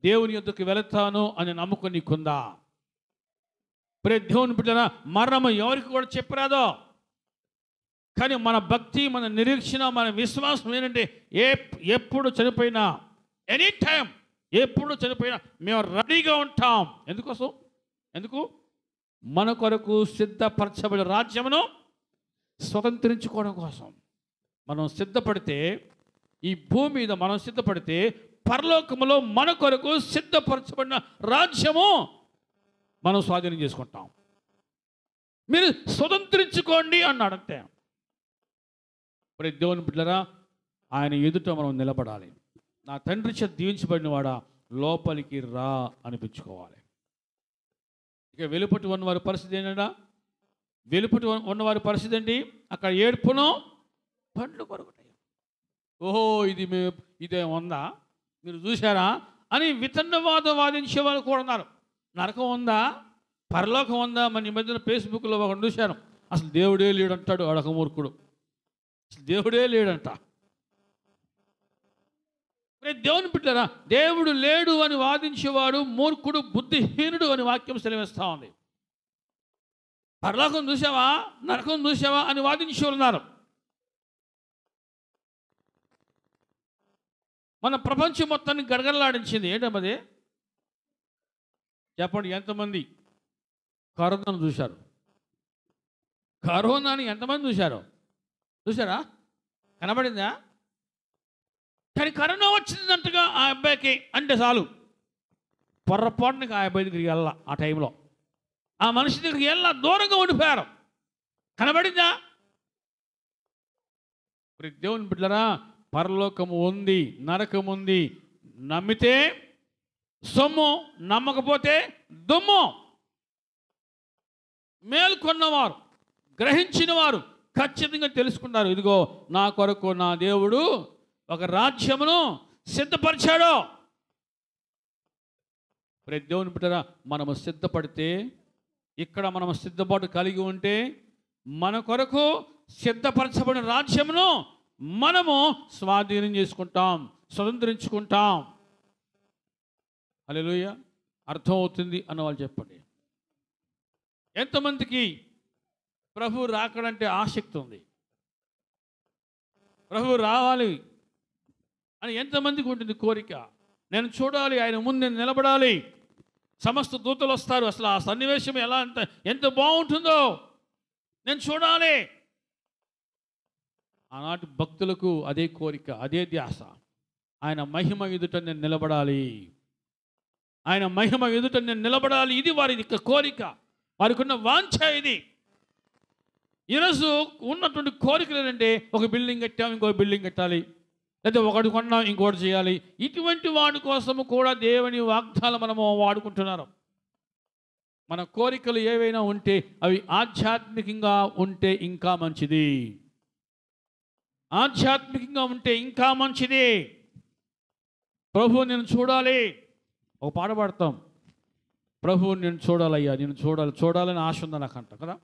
దేవుని యొద్దకు వెళతాను అని నమ్మకం నీకుందా? దేవుని బిడ్డలారా, మరణము ఎవరికి కూడా చెప్పరాదో. కానీ మన భక్తి, మన నిరీక్షణ, మన విశ్వాసం ఏంటంటే, ఎప్పుడు చనిపోయినా, ఎనీ టైం, ఎప్పుడు చనిపోయినా మేము రెడీగా ఉంటాం. ఎందుకు? మన కొరకు సిద్ధపరచబడిన రాజ్యమును స్వతంత్రించుకోవడం కోసం. మనం సిద్ధపడితే, ఈ భూమి మీద మనం సిద్ధపడితే, పరలోకములో మన కొరకు సిద్ధపరచబడిన రాజ్యము మనం స్వాధీనం చేసుకుంటాం. మీరు స్వతంత్రించుకోండి అన్నాడు అంతే. దేవుని బిడ్డలారా, ఆయన ఎదుట మనం నిలబడాలి. నా తండ్రి చేత దీవించబడిన వాడా, లోపలికి రా అనిపించుకోవాలి. ఇక వెలుపటి ఉన్నవారి పరిస్థితి ఏంటంటే, వెలుపటి ఉన్నవారి పరిస్థితి ఏంటి? అక్కడ ఏడ్పును పండ్లు కొరుకుతాయి. ఓహో, ఇదే ఉందా, మీరు చూసారా అని వితన్నవాదం వాదించే వాళ్ళు కూడా ఉన్నారు. నరకం ఉందా, పరలోకం ఉందా? మన ఈ మధ్యన ఫేస్బుక్లో ఒకటి చూశాను, అసలు దేవుడే లేడంటాడు అడక మూర్ఖుడు. అసలు దేవుడే లేడంట. దేవుని బిడ్డలారా, దేవుడు లేడు అని వాదించేవాడు మూర్ఖుడు, బుద్ధిహీనుడు అని వాక్యం సెలవిస్తూ ఉంది. పరలోకం చూసావా, నరకం చూసావా అని వాదించే ఉన్నారు. మన ప్రపంచం మొత్తాన్ని గడగడలాడించింది ఏంటమ్మది? చెప్పండి, ఎంతమంది కరోనాను చూశారు? కరోనాని ఎంతమంది చూశారా? కనబడిందా? కానీ కరోనా వచ్చిందంటగా ఆ అబ్బాయికి అంటే చాలు, పొర్రపాటునికి ఆ అబ్బాయి దగ్గరికి వెళ్ళా, ఆ టైంలో ఆ మనిషి దగ్గరికి వెళ్ళా, దూరంగా ఉండిపోయారు. కనబడిందా? దేవుని బిడ్డలారా, పరలోకము ఉంది, నరకం ఉంది. నమ్మితే సొమ్ము, నమ్మకపోతే దుమ్ము. మేల్కొన్నవారు, గ్రహించిన వారు ఖచ్చితంగా తెలుసుకున్నారు, ఇదిగో నా కొరకు నా దేవుడు ఒక రాజ్యమును సిద్ధపరిచాడు. ప్రతి దేవుని బిడ్డరా, మనము సిద్ధపడితే, ఇక్కడ మనము సిద్ధపాటు కలిగి ఉంటే, మన కొరకు సిద్ధపరచబడిన రాజ్యమును మనము స్వాధీనం చేసుకుంటాం, స్వతంత్రించుకుంటాం. హల్లెలూయా. అర్థం అవుతుంది అన్న వాళ్ళు చెప్పండి. ఎంతమందికి ప్రభు రాకడంటే ఆసక్తి ఉంది? ప్రభు రావాలి అని ఎంతమందికి ఉంటుంది కోరిక? నేను చూడాలి, ఆయన ముందు నేను నిలబడాలి, సమస్త దూతలు వస్తారు, అసలు ఆ సన్నివేశం ఎలా ఎంత బాగుంటుందో నేను చూడాలి. ఆనాటి భక్తులకు అదే కోరిక, అదే ధ్యాస. ఆయన మహిమ ఎదుట నేను నిలబడాలి, ఆయన మహిమ ఎదుట నేను నిలబడాలి. ఇది వారి కోరిక, వారికి ఉన్న వాంఛ ఇది. ఈరోజు ఉన్నటువంటి కోరికలు ఏంటంటే, ఒక బిల్డింగ్ కట్టాం, ఇంకో బిల్డింగ్ కట్టాలి, లేదా ఒకటి కొన్నాం, ఇంకోటి చేయాలి. ఇటువంటి వాటి కోసము కూడా దేవుని వాగ్దానాలు మనము వాడుకుంటున్నారు. మన కోరికలు ఏవైనా ఉంటే అవి ఆధ్యాత్మికంగా ఉంటే ఇంకా మంచిది, ఆధ్యాత్మికంగా ఉంటే ఇంకా మంచిది. ప్రభు నేను చూడాలి, ఒక పాట పాడతాం, ప్రభు నేను చూడాలయ్యా, నేను చూడాలని ఆశ ఉంది నాకు అంట కదా.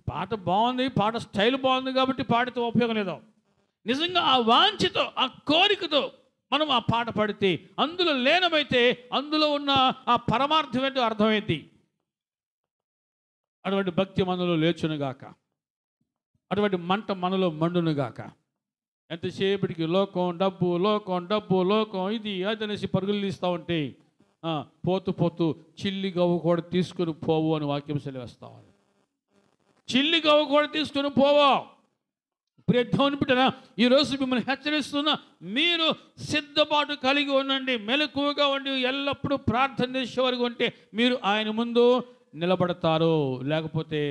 పాట బాగుంది, పాట స్టైల్ బాగుంది కాబట్టి పాడితే ఉపయోగం లేదు. నిజంగా ఆ వాంఛతో, ఆ కోరికతో మనం ఆ పాట పాడితే, అందులో లీనమైతే, అందులో ఉన్న ఆ పరమార్థం ఏంటో అర్థమైంది. అటువంటి భక్తి మనలో లేచునుగాక, అటువంటి మంట మనలో మండునుగాక. ఎంతసేపటికి లోకం, డబ్బు, లోకం, డబ్బు, లోకం, ఇది అది అనేసి పరుగులు తీస్తూ ఉంటే, పోతూ పోతూ చిల్లి గవ్వ కూడా తీసుకుని పోవు అని వాక్యం సెలవిస్తావు. చిల్లి గవ్వ కూడా తీసుకుని పోవా. ప్రియ దేవుని బిడ్డలారా, ఈరోజు మిమ్మల్ని హెచ్చరిస్తున్నా, మీరు సిద్ధపాటు కలిగి ఉండండి, మెలకువగా ఉండి ఎల్లప్పుడూ ప్రార్థన చేసేవారు ఉంటే మీరు ఆయన ముందు నిలబడతారు, లేకపోతే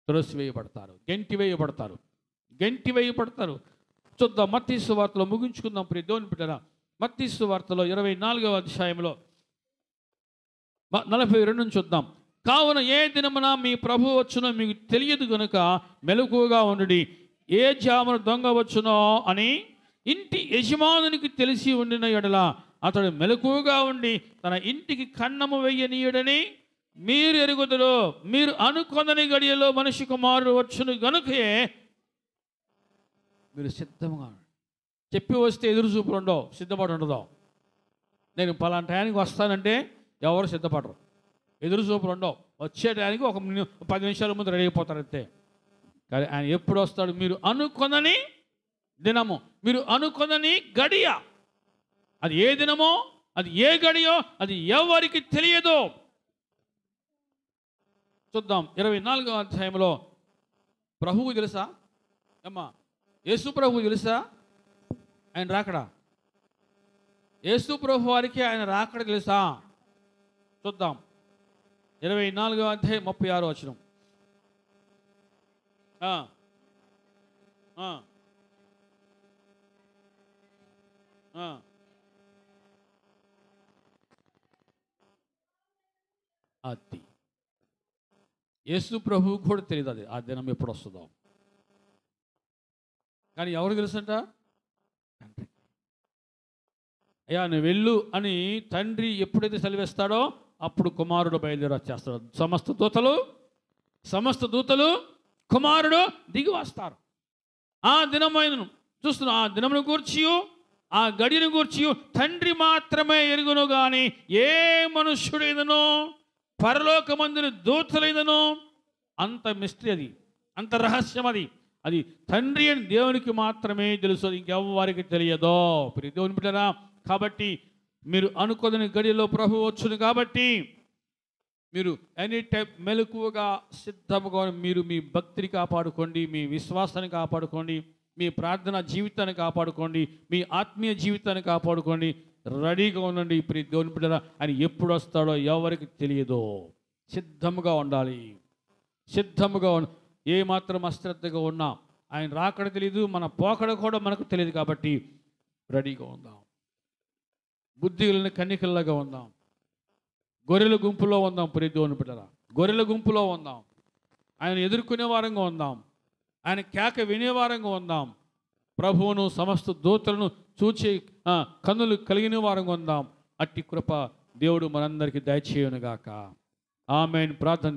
త్రోసివేయబడతారు, గెంటి వేయబడతారు. చూద్దాం, మత్తయి సువార్తలో ముగించుకుందాం. ప్రియ దేవుని బిడ్డలారా, మత్తయి సువార్తలో 24వ అధ్యాయంలో 42 చూద్దాం. కావున ఏ దినమున మీ ప్రభు వచ్చునో మీకు తెలియదు కనుక మెలకువగా ఉండుడి. ఏ జామున దొంగ వచ్చునో అని ఇంటి యజమానునికి తెలిసి ఉండిన ఎడల అతడు మెలకువగా ఉండి తన ఇంటికి కన్నము వెయ్యనీయుడని మీరు ఎరుగుదురు. మీరు అనుకొనని గడియలో మనిషి కుమారుడు వచ్చును గనుకే మీరు సిద్ధంగా చెప్పి వస్తే ఎదురు చూపులు ఉండవు, సిద్ధపాటు ఉండదు. నేను పలానా టయానికి వస్తానంటే ఎవరు సిద్ధపడరు, ఎదురు చూపులు ఉండవు. వచ్చే టయానికి ఒక 10 నిమిషాల ముందు రెడీ అయిపోతారు అంతే. కానీ ఆయన ఎప్పుడు వస్తాడు? మీరు అనుకొనని దినము, మీరు అనుకొనని గడియ. అది ఏ దినమో, అది ఏ గడియో, అది ఎవరికి తెలియదు. చూద్దాం, 24వ అధ్యాయంలో ప్రభువు తెలుసా అమ్మా? యేసు ప్రభువు తెలుసా? ఆయన రాకడా, యేసు ప్రభు వారికి ఆయన రాకడ తెలుసా? చూద్దాం, 24వ అధ్యాయం 36వ వచనం. అది యేసు ప్రభువు కూడా తెలియదు అది ఆ దినం ఎప్పుడు వస్తుందో. కానీ ఎవరు తెలుసంట? తండ్రి. అయ్యా నువ్వు వెళ్ళు అని తండ్రి ఎప్పుడైతే సెలవిస్తాడో అప్పుడు కుమారుడు బయలుదేరి వచ్చేస్తాడు. సమస్త దూతలు కుమారుడు దిగి వస్తారు. ఆ దినమైనను చూస్తున్నా, ఆ దినమును గూర్చి, ఆ గడియను గూర్చి తండ్రి మాత్రమే ఎరుగును గాని ఏ మనుష్యుడైనను పరలోకమందుని దూతలైనను. అంత మిస్టరీ అది, అంత రహస్యం అది. అది తండ్రి అని దేవునికి మాత్రమే తెలుసు, ఇంకెవ్వరికి తెలియదో. ప్రియ దేవుని బిడ్డలారా, కాబట్టి మీరు అనుకోని గడిలో ప్రభు వచ్చును కాబట్టి మీరు ఎనీ టైం మెలకువగా సిద్ధముగా మీరు మీ భక్తిని కాపాడుకోండి, మీ విశ్వాసాన్ని కాపాడుకోండి, మీ ప్రార్థన జీవితాన్ని కాపాడుకోండి, మీ ఆత్మీయ జీవితాన్ని కాపాడుకోండి. రెడీగా ఉండండి. ప్రియ దేవుని బిడ్డలారా, ఆయన ఎప్పుడు వస్తాడో ఎవరికి తెలియదో. సిద్ధముగా ఉండాలి, సిద్ధముగా ఏ మాత్రం అశ్రద్ధగా ఉన్నా ఆయన రాకడ తెలియదు, మన పోకడ కూడా మనకు తెలియదు. కాబట్టి రెడీగా ఉందాం, బుద్ధిగలని కన్నికల్లాగా ఉందాం, గొర్రెల గుంపులో ఉందాం. ప్రియ దేవుని బిడ్డలారా, గొర్రెల గుంపులో ఉందాం, ఆయన ఎదుర్కొనే వారంగా ఉందాం, ఆయన కేక వినేవారంగా ఉందాం. ప్రభువును సమస్త దూతలను చూచే కన్నులు కలిగిన వారం కొందాం. అట్టి కృప దేవుడు మనందరికీ దయచేయునుగాక. ఆమేన్. ప్రార్థన